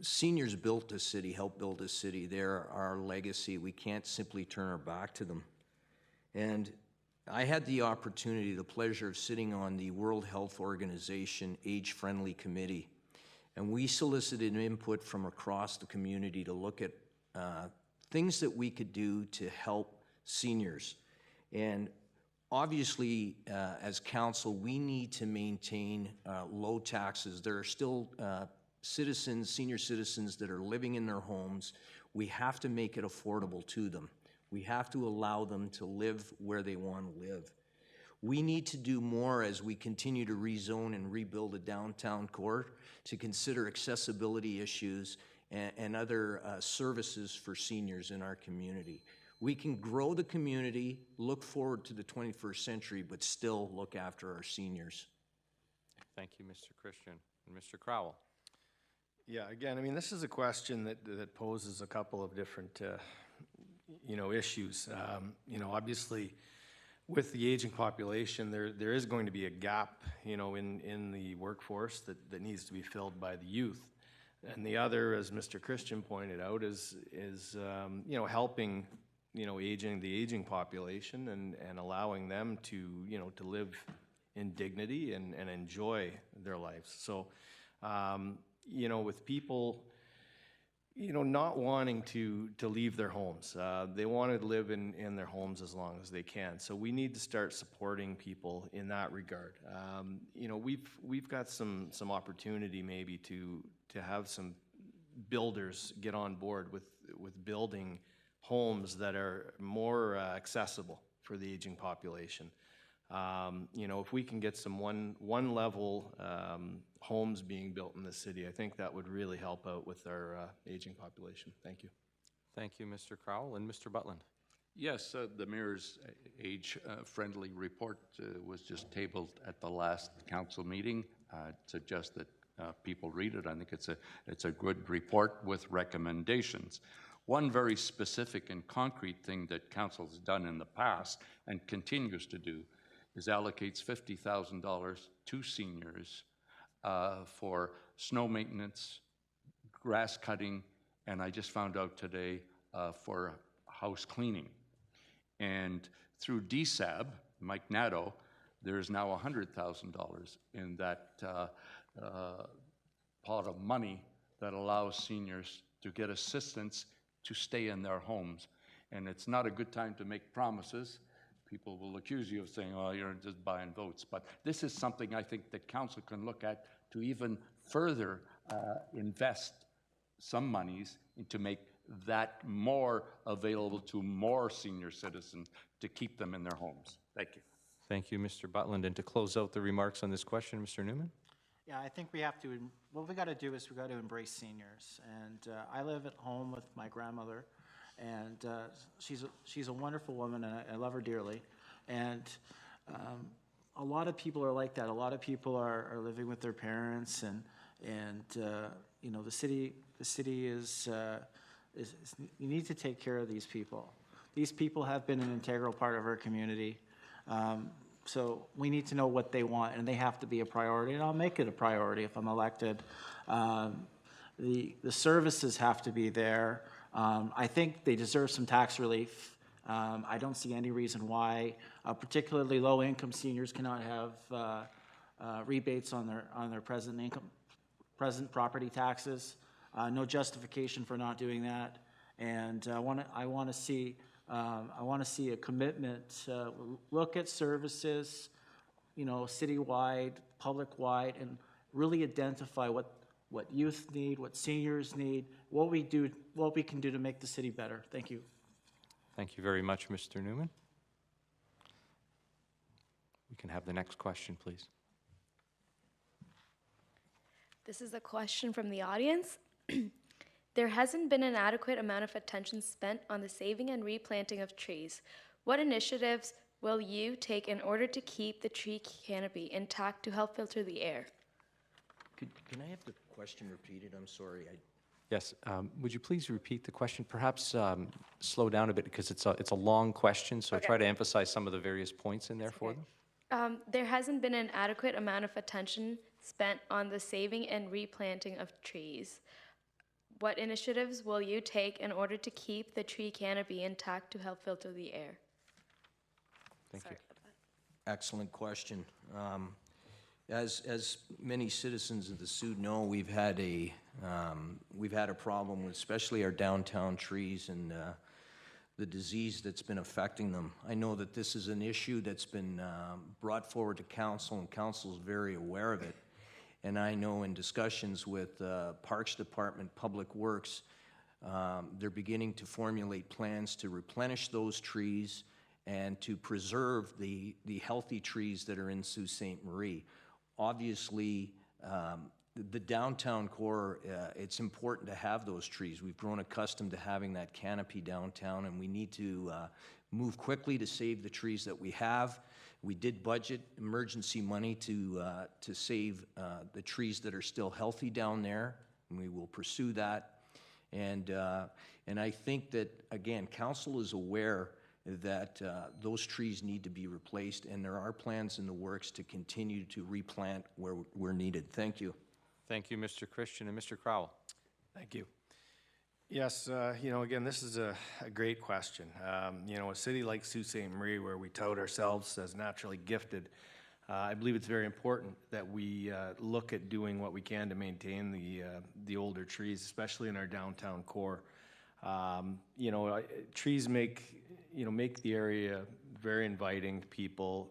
seniors built this city, helped build this city. They're our legacy. We can't simply turn our back to them. And I had the opportunity, the pleasure of sitting on the World Health Organization Age-Friendly Committee. And we solicited input from across the community to look at things that we could do to help seniors. And obviously, as council, we need to maintain low taxes. There are still senior citizens that are living in their homes. We have to make it affordable to them. We have to allow them to live where they want to live. We need to do more as we continue to rezone and rebuild a downtown core to consider accessibility issues and other services for seniors in our community. We can grow the community, look forward to the 21st century, but still look after our seniors. Thank you, Mr. Christian. And Mr. Crowell. Yeah, again, I mean, this is a question that poses a couple of different, you know, issues. You know, obviously, with the aging population, there is going to be a gap, you know, in the workforce that needs to be filled by the youth. And the other, as Mr. Christian pointed out, is you know, helping, you know, the aging population and allowing them to, you know, to live in dignity and enjoy their lives. So, you know, with people, you know, not wanting to leave their homes. They want to live in their homes as long as they can. So we need to start supporting people in that regard. You know, we've got some opportunity maybe to have some builders get on board with building homes that are more accessible for the aging population. You know, if we can get some one-level homes being built in the city, I think that would really help out with our aging population. Thank you. Thank you, Mr. Crowell. And Mr. Butland? Yes, the mayor's age-friendly report was just tabled at the last council meeting. Suggest that people read it. I think it's a good report with recommendations. One very specific and concrete thing that council's done in the past and continues to do is allocates $50,000 to seniors for snow maintenance, grass cutting, and I just found out today for house cleaning. And through DSAB, Mike Nadeau, there's now $100,000 in that pot of money that allows seniors to get assistance to stay in their homes. And it's not a good time to make promises. People will accuse you of saying, oh, you're just buying votes. But this is something I think the council can look at to even further invest some monies to make that more available to more senior citizens to keep them in their homes. Thank you. Thank you, Mr. Butland. And to close out the remarks on this question, Mr. Newman? Yeah, I think we have to, what we got to do is we got to embrace seniors. And I live at home with my grandmother, and she's a wonderful woman, and I love her dearly. And a lot of people are like that. A lot of people are living with their parents, and you know, the city is you need to take care of these people. These people have been an integral part of our community. So we need to know what they want, and they have to be a priority, and I'll make it a priority if I'm elected. The services have to be there. I think they deserve some tax relief. I don't see any reason why particularly low-income seniors cannot have rebates on their present property taxes. No justification for not doing that, and I want to see a commitment. Look at services, you know, citywide, public-wide, and really identify what youth need, what seniors need, what we can do to make the city better. Thank you. Thank you very much, Mr. Newman. We can have the next question, please. This is a question from the audience. There hasn't been an adequate amount of attention spent on the saving and replanting of trees. What initiatives will you take in order to keep the tree canopy intact to help filter the air? Can I have the question repeated? I'm sorry. Yes, would you please repeat the question? Perhaps slow down a bit because it's a long question, so Okay. try to emphasize some of the various points in there for them. There hasn't been an adequate amount of attention spent on the saving and replanting of trees. What initiatives will you take in order to keep the tree canopy intact to help filter the air? Thank you. about that. Excellent question. As many citizens of the Soo know, we've had a problem with especially our downtown trees and the disease that's been affecting them. I know that this is an issue that's been brought forward to council, and council is very aware of it. And I know in discussions with Parks Department, Public Works, they're beginning to formulate plans to replenish those trees and to preserve the healthy trees that are in Sault Ste. Marie. Obviously, the downtown core, it's important to have those trees. We've grown accustomed to having that canopy downtown, and we need to move quickly to save the trees that we have. We did budget emergency money to save the trees that are still healthy down there, and we will pursue that. And I think that, again, council is aware that those trees need to be replaced, and there are plans in the works to continue to replant where needed. Thank you. Thank you, Mr. Christian. And Mr. Crowell? Thank you. Yes, you know, again, this is a great question. You know, a city like Sault Ste. Marie, where we tout ourselves as naturally gifted, I believe it's very important that we look at doing what we can to maintain the older trees, especially in our downtown core. You know, trees make the area very inviting to people.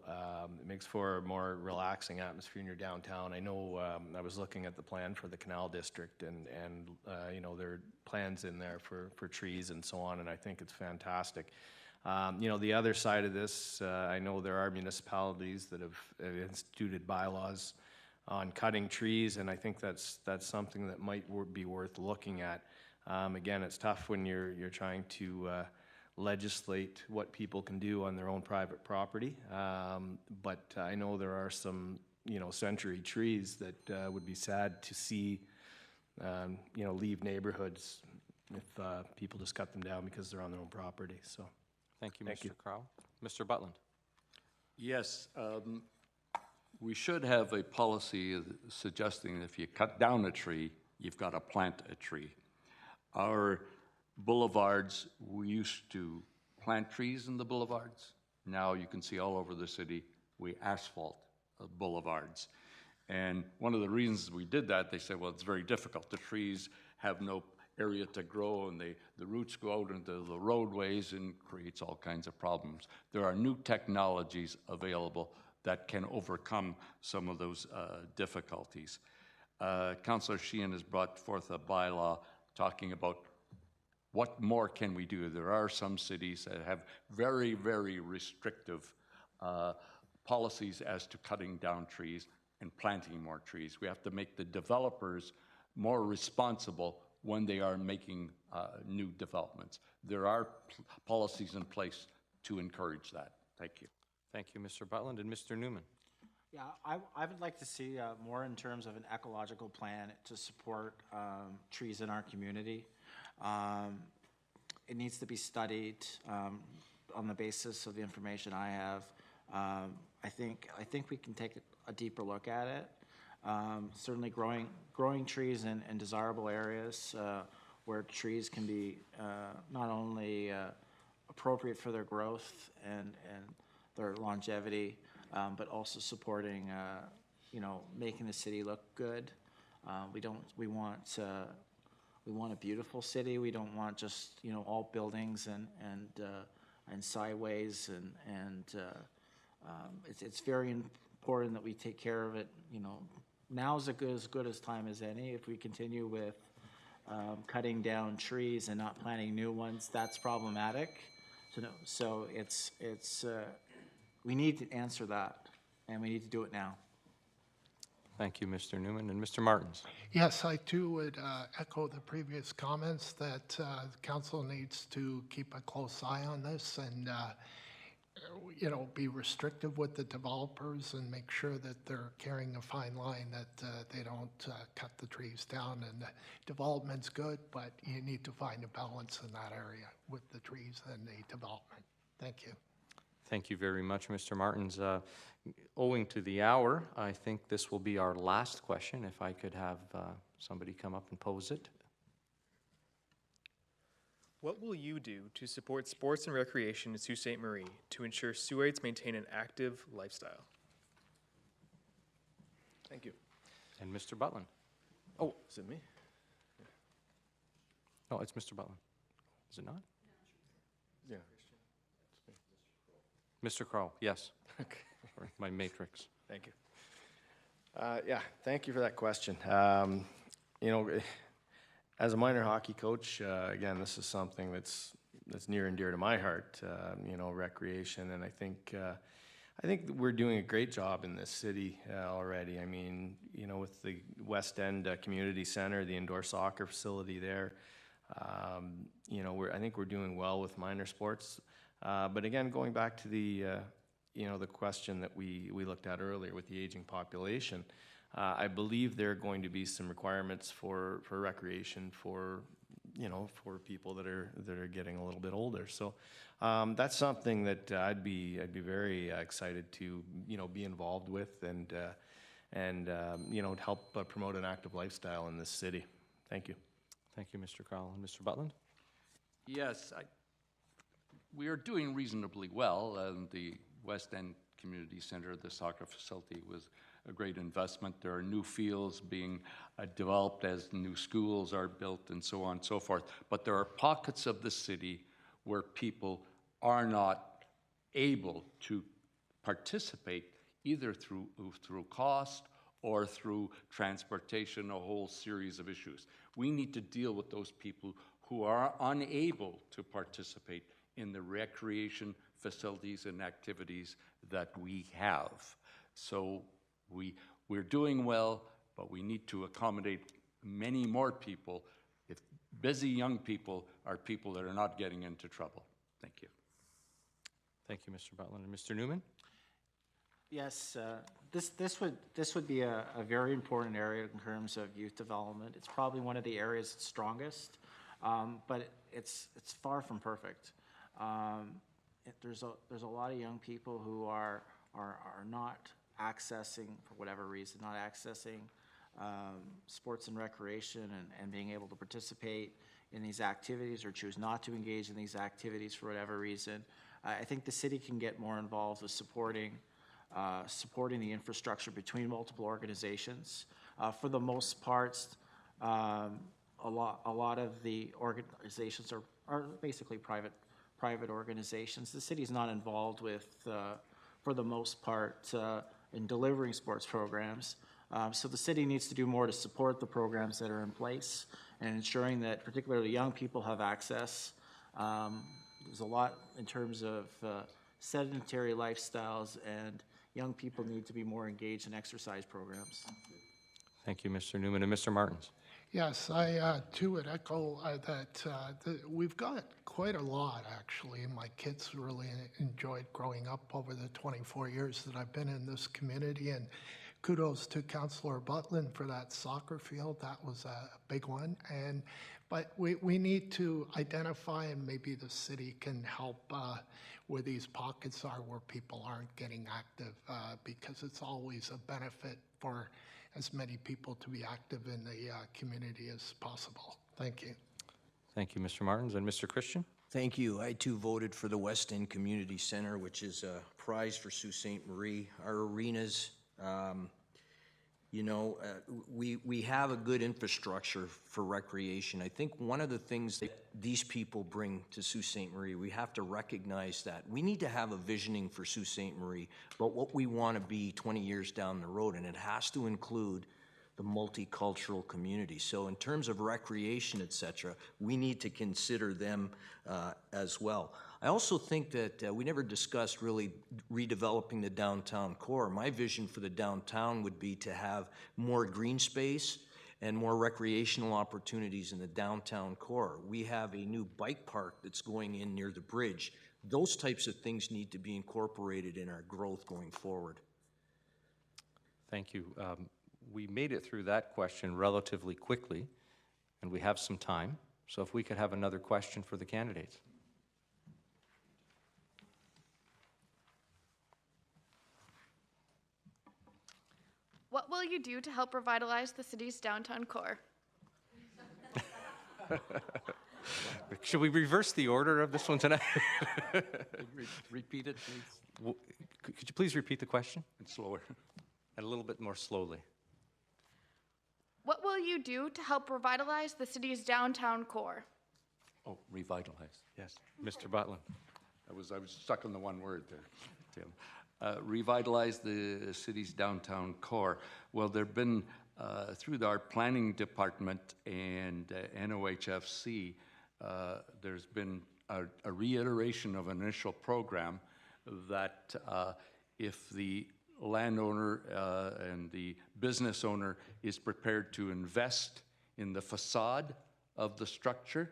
It makes for a more relaxing atmosphere in your downtown. I know I was looking at the plan for the Canal District, and you know, there are plans in there for trees and so on, and I think it's fantastic. The other side of this, I know there are municipalities that have instituted bylaws on cutting trees, and I think that's something that might be worth looking at. Again, it's tough when you're trying to legislate what people can do on their own private property, but I know there are some century trees that would be sad to see leave neighborhoods if people just cut them down because they're on their own property. So. Thank you, Thank Mr. you. Crowell. Mr. Butland. Yes, we should have a policy suggesting if you cut down a tree, you've got to plant a tree. Our boulevards, we used to plant trees in the boulevards. Now you can see all over the city, we asphalt boulevards. And one of the reasons we did that, they said, well, it's very difficult. The trees have no area to grow, and the roots go out into the roadways and creates all kinds of problems. There are new technologies available that can overcome some of those difficulties. Councillor Sheehan has brought forth a bylaw talking about what more can we do. There are some cities that have very, very restrictive policies as to cutting down trees and planting more trees. We have to make the developers more responsible when they are making new developments. There are policies in place to encourage that. Thank you. Thank you, Mr. Butland. And Mr. Newman. Yeah, I would like to see more in terms of an ecological plan to support trees in our community. It needs to be studied on the basis of the information I have. I think we can take a deeper look at it. Certainly growing trees in desirable areas where trees can be not only appropriate for their growth and their longevity, but also supporting, making the city look good. We want a beautiful city. We don't want just, all buildings and sideways and it's very important that we take care of it, Now is as good as time as any. If we continue with cutting down trees and not planting new ones, that's problematic. So we need to answer that, and we need to do it now. Thank you, Mr. Newman. And Mr. Martins. Yes, I too would echo the previous comments that the council needs to keep a close eye on this and be restrictive with the developers and make sure that they're carrying a fine line, that they don't cut the trees down. And development's good, but you need to find a balance in that area with the trees and the development. Thank you. Thank you very much, Mr. Martins. Owing to the hour, I think this will be our last question. If I could have somebody come up and pose it. What will you do to support sports and recreation in Sault Ste. Marie to ensure Saultites maintain an active lifestyle? Thank you. And Mr. Butland. Oh, is it me? No, it's Mr. Butland. Is it not? Yeah. Mr. Crowell, yes. Okay. Sorry, my matrix. Thank you. Thank you for that question. As a minor hockey coach, again, this is something that's near and dear to my heart. Recreation, and I think we're doing a great job in this city already. I mean, with the West End Community Center, the indoor soccer facility there, I think we're doing well with minor sports. But again, going back to the question that we looked at earlier with the aging population, I believe there are going to be some requirements for recreation for people that are getting a little bit older. So that's something that I'd be very excited to be involved with and help promote an active lifestyle in this city. Thank you. Thank you, Mr. Crowell. And Mr. Butland? Yes, we are doing reasonably well. The West End Community Center, the soccer facility, was a great investment. There are new fields being developed as new schools are built and so on and so forth. But there are pockets of the city where people are not able to participate either through cost or through transportation, a whole series of issues. We need to deal with those people who are unable to participate in the recreation facilities and activities that we have. So we're doing well, but we need to accommodate many more people. If busy young people are people that are not getting into trouble. Thank you. Thank you, Mr. Butland. And Mr. Newman? Yes, this would be a very important area in terms of youth development. It's probably one of the areas that's strongest, but it's far from perfect. There's a lot of young people who are not accessing, for whatever reason, not accessing sports and recreation and being able to participate in these activities, or choose not to engage in these activities for whatever reason. I think the city can get more involved with supporting the infrastructure between multiple organizations. For the most part, a lot of the organizations are basically private organizations. The city is not involved with, for the most part, in delivering sports programs. So the city needs to do more to support the programs that are in place and ensuring that particularly young people have access. There's a lot in terms of sedentary lifestyles, and young people need to be more engaged in exercise programs. Thank you, Mr. Newman. And Mr. Martins? Yes, I too would echo that we've got quite a lot, actually. My kids really enjoyed growing up over the 24 years that I've been in this community, and kudos to Councillor Butland for that soccer field. That was a big one. But we need to identify, and maybe the city can help where these pockets are where people aren't getting active, because it's always a benefit for as many people to be active in the community as possible. Thank you. Thank you, Mr. Martins. And Mr. Christian? Thank you. I too voted for the West End Community Center, which is a prize for Sault Ste. Marie. Our arenas, we have a good infrastructure for recreation. I think one of the things that these people bring to Sault Ste. Marie, we have to recognize that. We need to have a visioning for Sault Ste. Marie about what we want to be 20 years down the road, and it has to include the multicultural community. So in terms of recreation, et cetera, we need to consider them as well. I also think that we never discussed really redeveloping the downtown core. My vision for the downtown would be to have more green space and more recreational opportunities in the downtown core. We have a new bike park that's going in near the bridge. Those types of things need to be incorporated in our growth going forward. Thank you. We made it through that question relatively quickly, and we have some time. So if we could have another question for the candidates. What will you do to help revitalize the city's downtown core? Should we reverse the order of this one tonight? Repeat it, please. Could you please repeat the question? And slower. And a little bit more slowly. What will you do to help revitalize the city's downtown core? Oh, revitalize, yes. Mr. Butland. I was stuck on the one word there, Tim. Revitalize the city's downtown core. Well, there have been, through our planning department and NOHFC, there's been a reiteration of an initial program that if the landowner and the business owner is prepared to invest in the facade of the structure,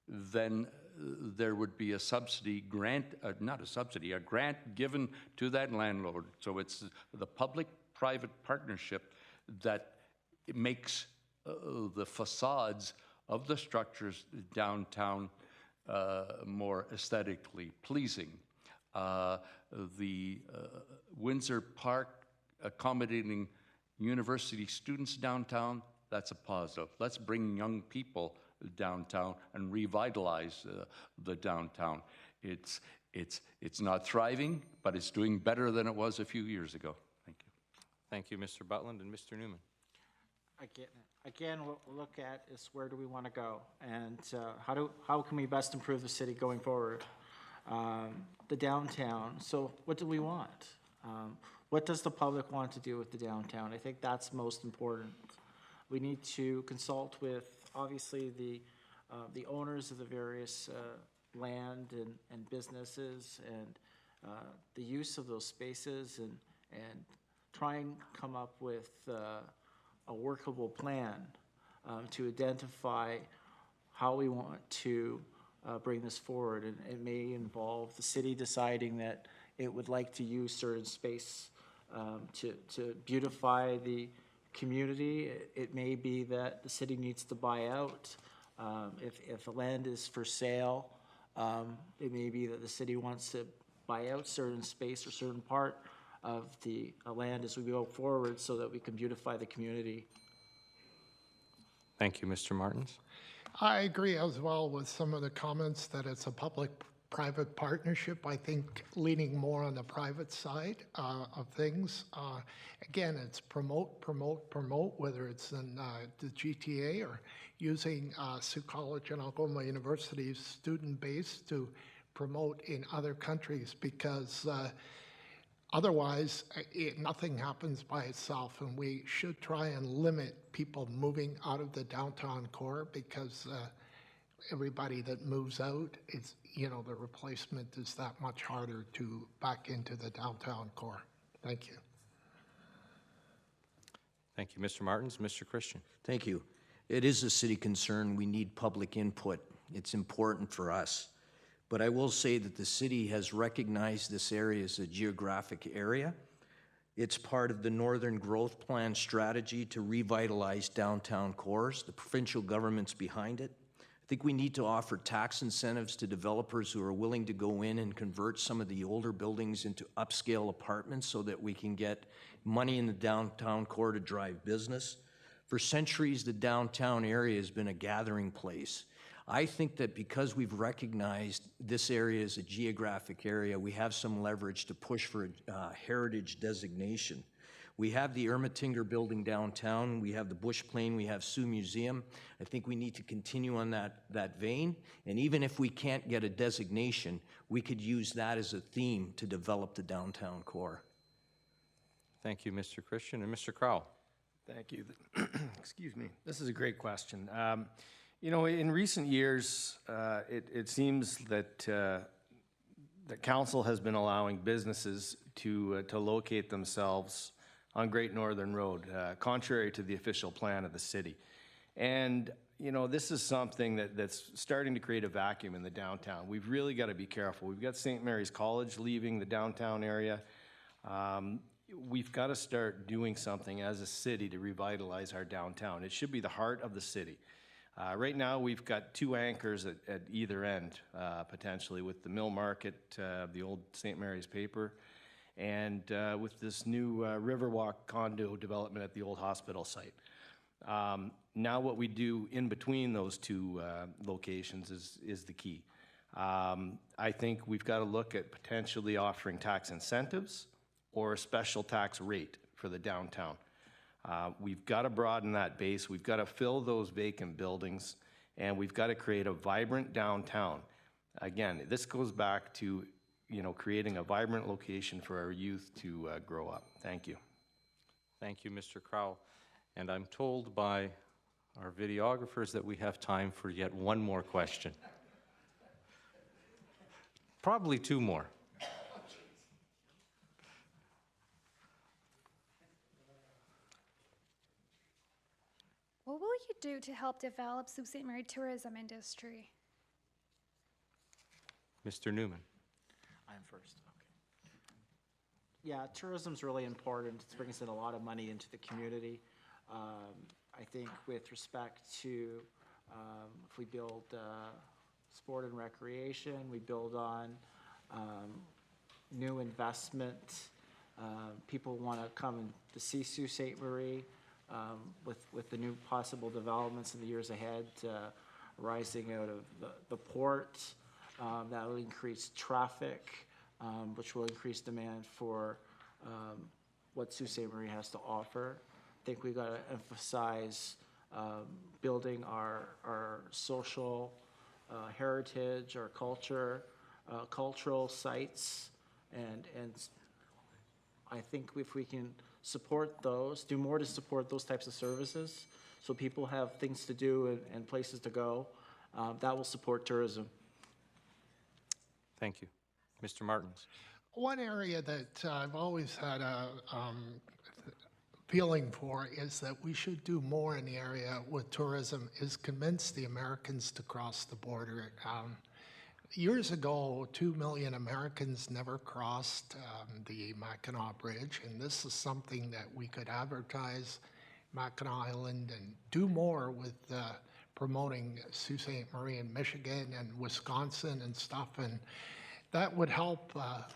then there would be a subsidy grant, not a subsidy, a grant given to that landlord. So it's the public-private partnership that makes the facades of the structures downtown more aesthetically pleasing. The Windsor Park accommodating university students downtown, that's a positive. Let's bring young people downtown and revitalize the downtown. It's not thriving, but it's doing better than it was a few years ago. Thank you. Thank you, Mr. Butland. And Mr. Newman. Again, what we'll look at is where do we want to go, and how can we best improve the city going forward? The downtown. So what do we want? What does the public want to do with the downtown? I think that's most important. We need to consult with, obviously, the owners of the various land and businesses and the use of those spaces and try and come up with a workable plan to identify how we want to bring this forward. And it may involve the city deciding that it would like to use certain space to beautify the community. It may be that the city needs to buy out. If the land is for sale, it may be that the city wants to buy out certain space or certain part of the land as we go forward so that we can beautify the community. Thank you, Mr. Martins. I agree as well with some of the comments that it's a public-private partnership. I think leaning more on the private side of things. Again, it's promote, whether it's in the GTA or using Sioux College and Algoma University's student base to promote in other countries, because otherwise nothing happens by itself, and we should try and limit people moving out of the downtown core, because everybody that moves out, it's, you know, the replacement is that much harder to back into the downtown core. Thank you. Thank you, Mr. Martins. Mr. Christian. Thank you. It is a city concern. We need public input. It's important for us. But I will say that the city has recognized this area as a geographic area. It's part of the Northern Growth Plan strategy to revitalize downtown cores. The provincial government's behind it. I think we need to offer tax incentives to developers who are willing to go in and convert some of the older buildings into upscale apartments so that we can get money in the downtown core to drive business. For centuries, the downtown area has been a gathering place. I think that because we've recognized this area as a geographic area, we have some leverage to push for a heritage designation. We have the Ermatinger building downtown, we have the Bush Plain, we have Sioux Museum. I think we need to continue on that vein, and even if we can't get a designation, we could use that as a theme to develop the downtown core. Thank you, Mr. Christian. And Mr. Crowell. Thank you. Excuse me. This is a great question. You know, in recent years, it seems that that council has been allowing businesses to locate themselves on Great Northern Road, contrary to the official plan of the city. And you know, this is something that's starting to create a vacuum in the downtown. We've really got to be careful. We've got St. Mary's College leaving the downtown area. We've got to start doing something as a city to revitalize our downtown. It should be the heart of the city. Right now, we've got two anchors at either end, potentially, with the Mill Market, the old St. Mary's Paper, and with this new Riverwalk condo development at the old hospital site. Now what we do in between those two locations is the key. I think we've got to look at potentially offering tax incentives or a special tax rate for the downtown. We've got to broaden that base. We've got to fill those vacant buildings, and we've got to create a vibrant downtown. Again, this goes back to, you know, creating a vibrant location for our youth to grow up. Thank you. Thank you, Mr. Crowell. And I'm told by our videographers that we have time for yet one more question. Probably two more. What will you do to help develop Sault Ste. Marie tourism industry? Mr. Newman. I'm first. Okay. Yeah, tourism's really important. It brings in a lot of money into the community. I think with respect to if we build sport and recreation, we build on new investment. People want to come and to see Sault Ste. Marie with the new possible developments in the years ahead rising out of the port. That will increase traffic, which will increase demand for what Sault Ste. Marie has to offer. I think we've got to emphasize building our social heritage, our culture, cultural sites, and I think if we can support those, do more to support those types of services so people have things to do and places to go, that will support tourism. Thank you. Mr. Martins. One area that I've always had a feeling for is that we should do more in the area with tourism is convince the Americans to cross the border. Years ago, 2 million Americans never crossed the Mackinac Bridge, and this is something that we could advertise Mackinac Island and do more with promoting Sault Ste. Marie in Michigan and Wisconsin and stuff, and that would help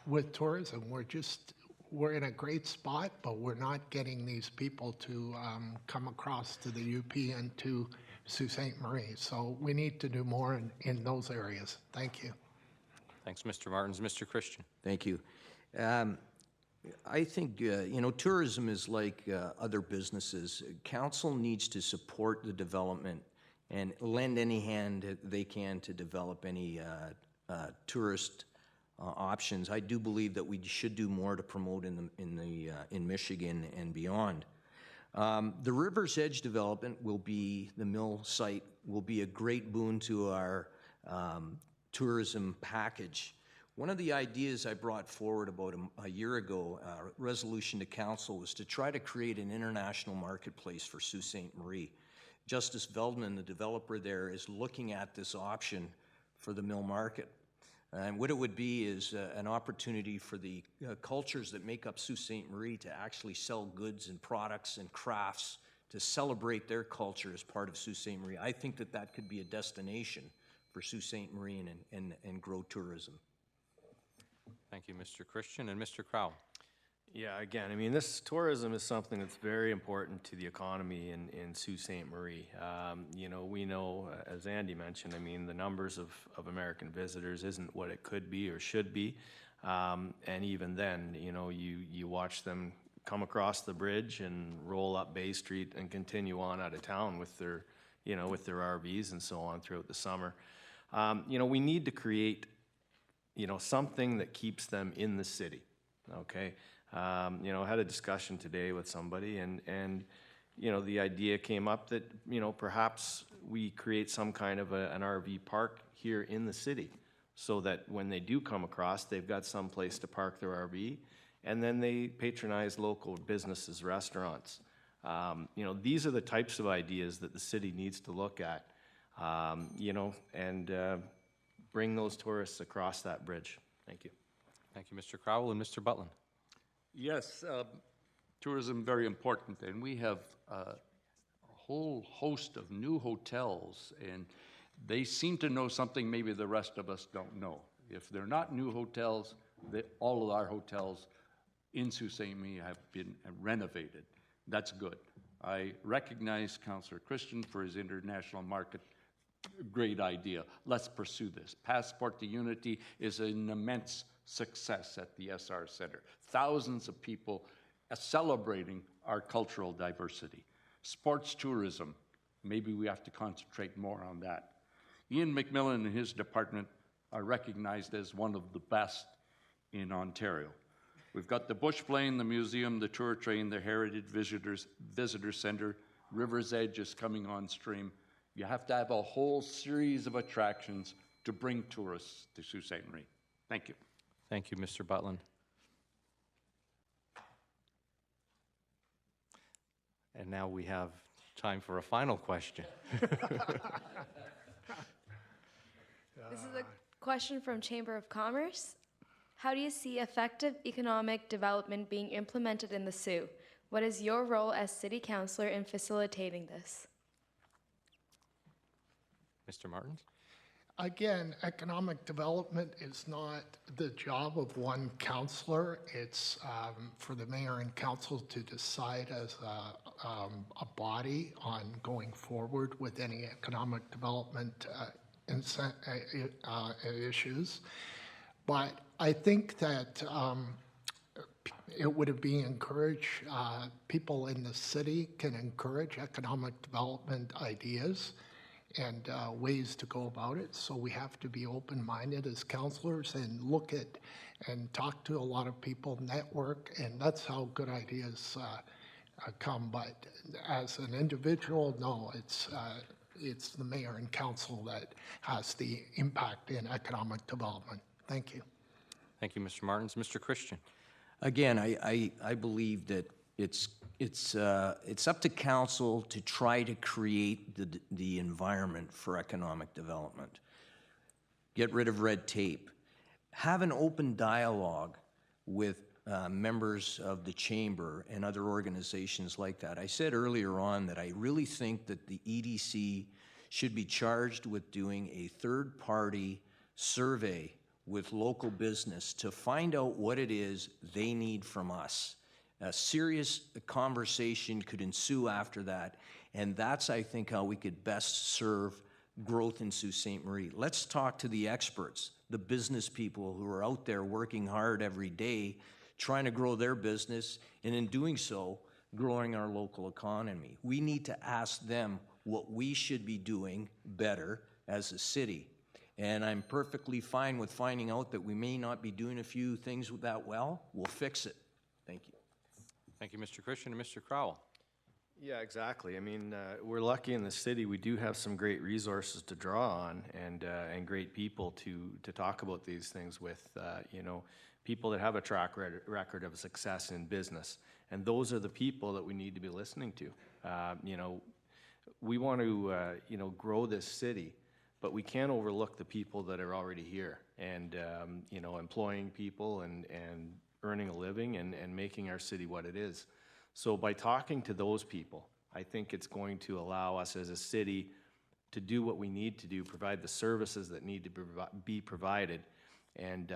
with tourism. We're in a great spot, but we're not getting these people to come across to the UP and to Sault Ste. Marie. So we need to do more in those areas. Thank you. Thanks, Mr. Martins. Mr. Christian. Thank you. I think, tourism is like other businesses. Council needs to support the development and lend any hand they can to develop any tourist options. I do believe that we should do more to promote in Michigan and beyond. The River's Edge development will be, the mill site will be a great boon to our tourism package. One of the ideas I brought forward about a year ago, a resolution to council, was to try to create an international marketplace for Sault Ste. Marie. Justice Veldman, the developer there, is looking at this option for the mill market. And what it would be is an opportunity for the cultures that make up Sault Ste. Marie to actually sell goods and products and crafts to celebrate their culture as part of Sault Ste. Marie. I think that that could be a destination for Sault Ste. Marie and grow tourism. Thank you, Mr. Christian. And Mr. Crow. Yeah, again, I mean, this tourism is something that's very important to the economy in Sault Ste. Marie. We know, as Andy mentioned, I mean, the numbers of American visitors isn't what it could be or should be. And even then, you watch them come across the bridge and roll up Bay Street and continue on out of town with their RVs and so on throughout the summer. We need to create, something that keeps them in the city, okay? I had a discussion today with somebody and the idea came up that, perhaps we create some kind of an RV park here in the city so that when they do come across, they've got some place to park their RV and then they patronize local businesses, restaurants. These are the types of ideas that the city needs to look at, and bring those tourists across that bridge. Thank you. Thank you, Mr. Crowell. And Mr. Butland. Yes, tourism very important, and we have a whole host of new hotels, and they seem to know something maybe the rest of us don't know. If they're not new hotels, all of our hotels in Sault Ste. Marie have been renovated. That's good. I recognize Councillor Christian for his international market. Great idea. Let's pursue this. Passport to Unity is an immense success at the SR Center. Thousands of people celebrating our cultural diversity. Sports tourism, maybe we have to concentrate more on that. Ian McMillan and his department are recognized as one of the best in Ontario. We've got the Bush Plane, the museum, the tour train, the Heritage Visitor Center, River's Edge is coming on stream. You have to have a whole series of attractions to bring tourists to Sault Ste. Marie. Thank you. Thank you, Mr. Butland. And now we have time for a final question. This is a question from Chamber of Commerce. How do you see effective economic development being implemented in the Soo? What is your role as City Councillor in facilitating this? Mr. Martins? Again, economic development is not the job of one councillor. It's for the mayor and council to decide as a body on going forward with any economic development issues. But I think that it would be encouraged, people in the city can encourage economic development ideas and ways to go about it. So we have to be open-minded as councillors and look at and talk to a lot of people, network, and that's how good ideas come. But as an individual, no, it's the mayor and council that has the impact in economic development. Thank you. Thank you, Mr. Martins. Mr. Christian. Again, I believe that it's up to council to try to create the environment for economic development. Get rid of red tape. Have an open dialogue with members of the chamber and other organizations like that. I said earlier on that I really think that the EDC should be charged with doing a third-party survey with local business to find out what it is they need from us. A serious conversation could ensue after that, and that's, I think, how we could best serve growth in Sault Ste. Marie. Let's talk to the experts, the business people who are out there working hard every day, trying to grow their business, and in doing so, growing our local economy. We need to ask them what we should be doing better as a city. And I'm perfectly fine with finding out that we may not be doing a few things that well. We'll fix it. Thank you. Thank you, Mr. Christian. And Mr. Crowell. Yeah, exactly. I mean, we're lucky in the city. We do have some great resources to draw on, and great people to talk about these things with. You know, people that have a track record of success in business, and those are the people that we need to be listening to. You know, we want to you know, grow this city, but we can't overlook the people that are already here, and you know, employing people and earning a living and making our city what it is. So by talking to those people, I think it's going to allow us as a city to do what we need to do, provide the services that need to be provided, and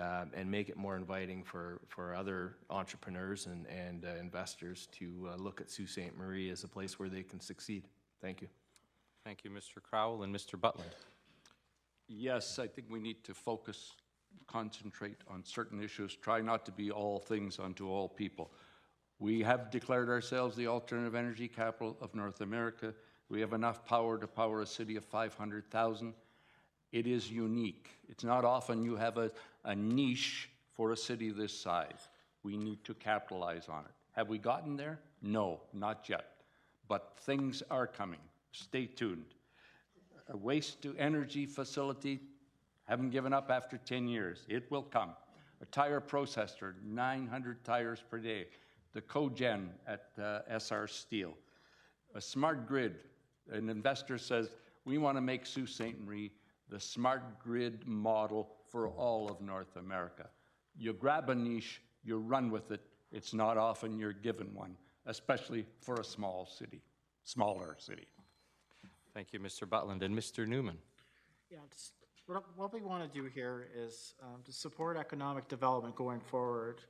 make it more inviting for other entrepreneurs and investors to look at Sault Ste. Marie as a place where they can succeed. Thank you. Thank you, Mr. Crowell. And Mr. Butland. Yes, I think we need to focus, concentrate on certain issues, try not to be all things unto all people. We have declared ourselves the alternative energy capital of North America. We have enough power to power a city of 500,000. It is unique. It's not often you have a niche for a city this size. We need to capitalize on it. Have we gotten there? No, not yet. But things are coming. Stay tuned. A waste-to-energy facility, haven't given up after 10 years. It will come. A tire processor, 900 tires per day. The cogen at SR Steel. A smart grid. An investor says, we want to make Sault Ste. Marie the smart grid model for all of North America. You grab a niche, you run with it. It's not often you're given one, especially for a small city, smaller city. Thank you, Mr. Butland. And Mr. Newman. Yeah, just what we want to do here is to support economic development going forward.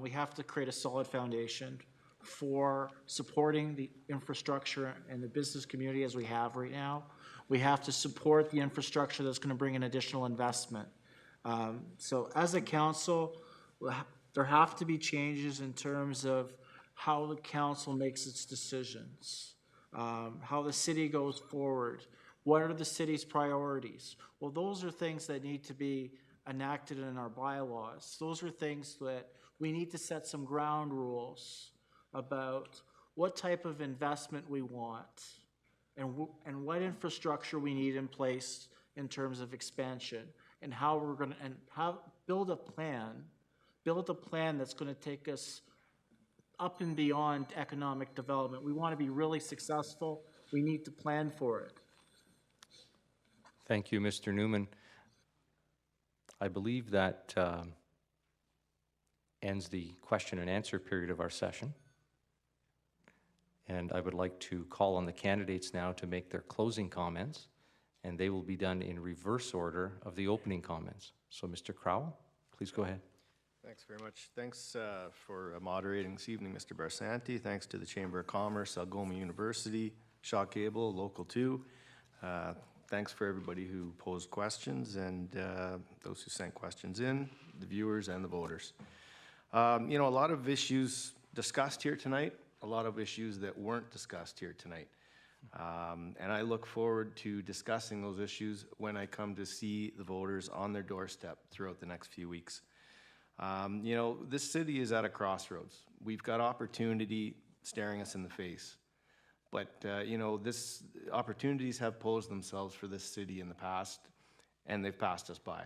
We have to create a solid foundation for supporting the infrastructure and the business community as we have right now. We have to support the infrastructure that's going to bring in additional investment. So as a council, there have to be changes in terms of how the council makes its decisions, how the city goes forward. What are the city's priorities? Well, those are things that need to be enacted in our bylaws. Those are things that we need to set some ground rules about what type of investment we want and what infrastructure we need in place in terms of expansion, and how we're going to build a plan that's going to take us up and beyond economic development. We want to be really successful. We need to plan for it. Thank you, Mr. Newman. I believe that ends the question and answer period of our session. And I would like to call on the candidates now to make their closing comments, and they will be done in reverse order of the opening comments. So, Mr. Crowell, please go ahead. Thanks very much. Thanks for moderating this evening, Mr. Barsanti. Thanks to the Chamber of Commerce, Algoma University, Shaw Cable, Local 2. Thanks for everybody who posed questions and those who sent questions in, the viewers and the voters. You know, a lot of issues discussed here tonight, a lot of issues that weren't discussed here tonight. And I look forward to discussing those issues when I come to see the voters on their doorstep throughout the next few weeks. You know, this city is at a crossroads. We've got opportunity staring us in the face. But, you know, opportunities have posed themselves for this city in the past, and they've passed us by.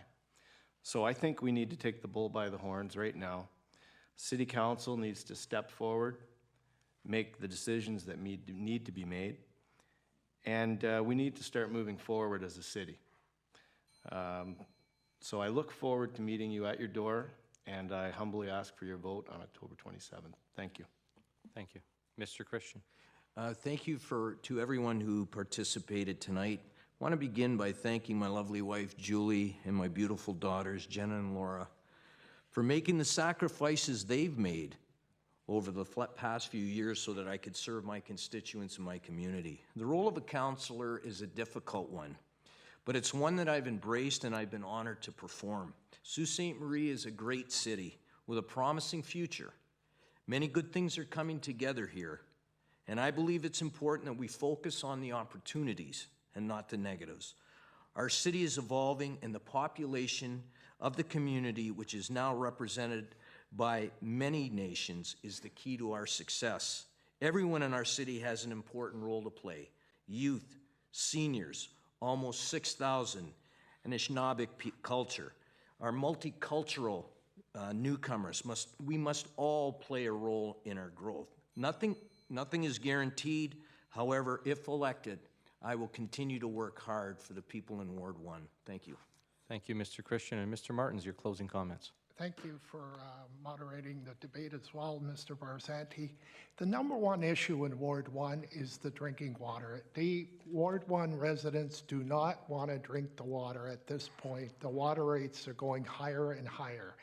So I think we need to take the bull by the horns right now. City council needs to step forward, make the decisions that need to be made, and we need to start moving forward as a city. So I look forward to meeting you at your door, and I humbly ask for your vote on October 27th. Thank you. Thank you. Mr. Christian. Thank you to everyone who participated tonight. I want to begin by thanking my lovely wife, Julie, and my beautiful daughters, Jenna and Laura, for making the sacrifices they've made over the past few years so that I could serve my constituents and my community. The role of a counselor is a difficult one, but it's one that I've embraced and I've been honored to perform. Sault Ste. Marie is a great city with a promising future. Many good things are coming together here, and I believe it's important that we focus on the opportunities and not the negatives. Our city is evolving, and the population of the community, which is now represented by many nations, is the key to our success. Everyone in our city has an important role to play. Youth, seniors, almost 6,000, and Anishinaabe culture. Our multicultural newcomers, we must all play a role in our growth. Nothing is guaranteed. However, if elected, I will continue to work hard for the people in Ward 1. Thank you. Thank you, Mr. Christian. And Mr. Martins, your closing comments. Thank you for moderating the debate as well, Mr. Barzanti. The number one issue in Ward 1 is the drinking water. The Ward 1 residents do not want to drink the water at this point. The water rates are going higher and higher.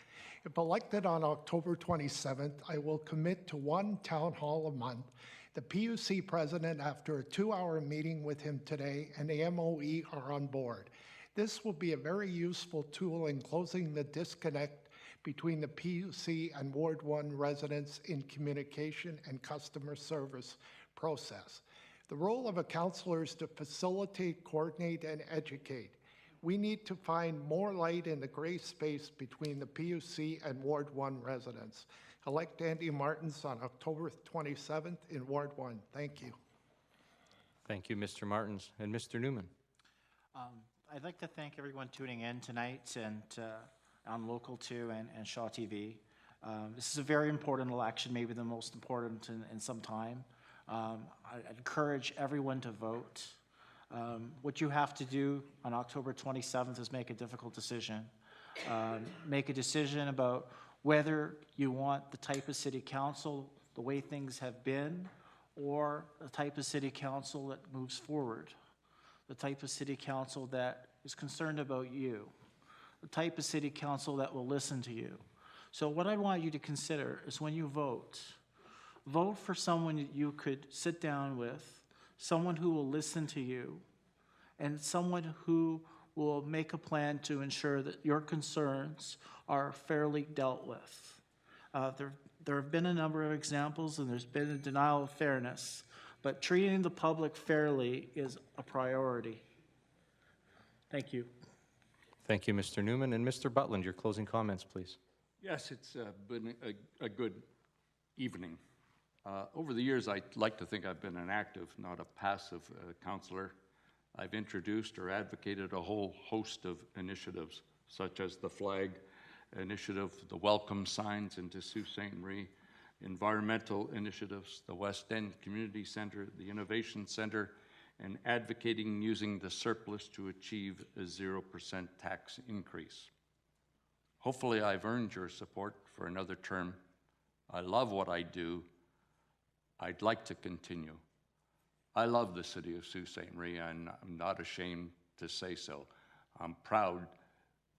If elected on October 27th, I will commit to one town hall a month. The PUC president, after a 2-hour meeting with him today, and the MOE are on board. This will be a very useful tool in closing the disconnect between the PUC and Ward 1 residents in communication and customer service process. The role of a counselor is to facilitate, coordinate, and educate. We need to find more light in the gray space between the PUC and Ward 1 residents. Elect Andy Martins on October 27th in Ward 1. Thank you. Thank you, Mr. Martins. And Mr. Newman. I'd like to thank everyone tuning in tonight and on Local 2 and Shaw TV. This is a very important election, maybe the most important in some time. I'd encourage everyone to vote. What you have to do on October 27th is make a difficult decision. Make a decision about whether you want the type of city council, the way things have been, or the type of city council that moves forward, the type of city council that is concerned about you, the type of city council that will listen to you. So what I want you to consider is when you vote, vote for someone that you could sit down with, someone who will listen to you, and someone who will make a plan to ensure that your concerns are fairly dealt with. There have been a number of examples, and there's been a denial of fairness, but treating the public fairly is a priority. Thank you. Thank you, Mr. Newman. And Mr. Butland, your closing comments, please. Yes, it's been a good evening. Over the years, I'd like to think I've been an active, not a passive counselor. I've introduced or advocated a whole host of initiatives, such as the flag initiative, the welcome signs into Sault Ste. Marie, environmental initiatives, the West End Community Center, the Innovation Center, and advocating using the surplus to achieve a 0% tax increase. Hopefully I've earned your support for another term. I love what I do. I'd like to continue. I love the city of Sault Ste. Marie, and I'm not ashamed to say so. I'm proud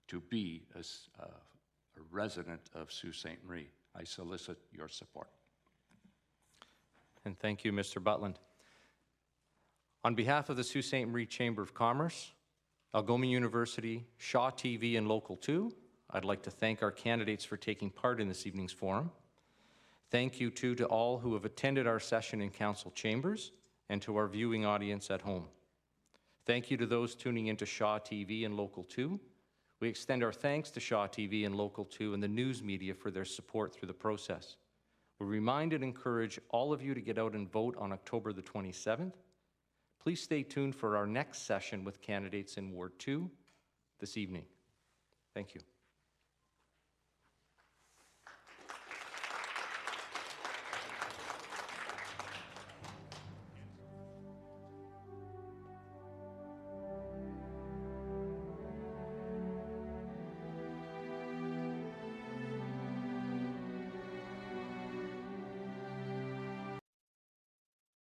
to be a resident of Sault Ste. Marie. I solicit your support. And thank you, Mr. Butland. On behalf of the Sault Ste. Marie Chamber of Commerce, Algoma University, Shaw TV, and Local 2, I'd like to thank our candidates for taking part in this evening's forum. Thank you, too, to all who have attended our session in council chambers and to our viewing audience at home. Thank you to those tuning into Shaw TV and Local 2. We extend our thanks to Shaw TV and Local 2 and the news media for their support through the process. We remind and encourage all of you to get out and vote on October the 27th. Please stay tuned for our next session with candidates in Ward 2 this evening. Thank you.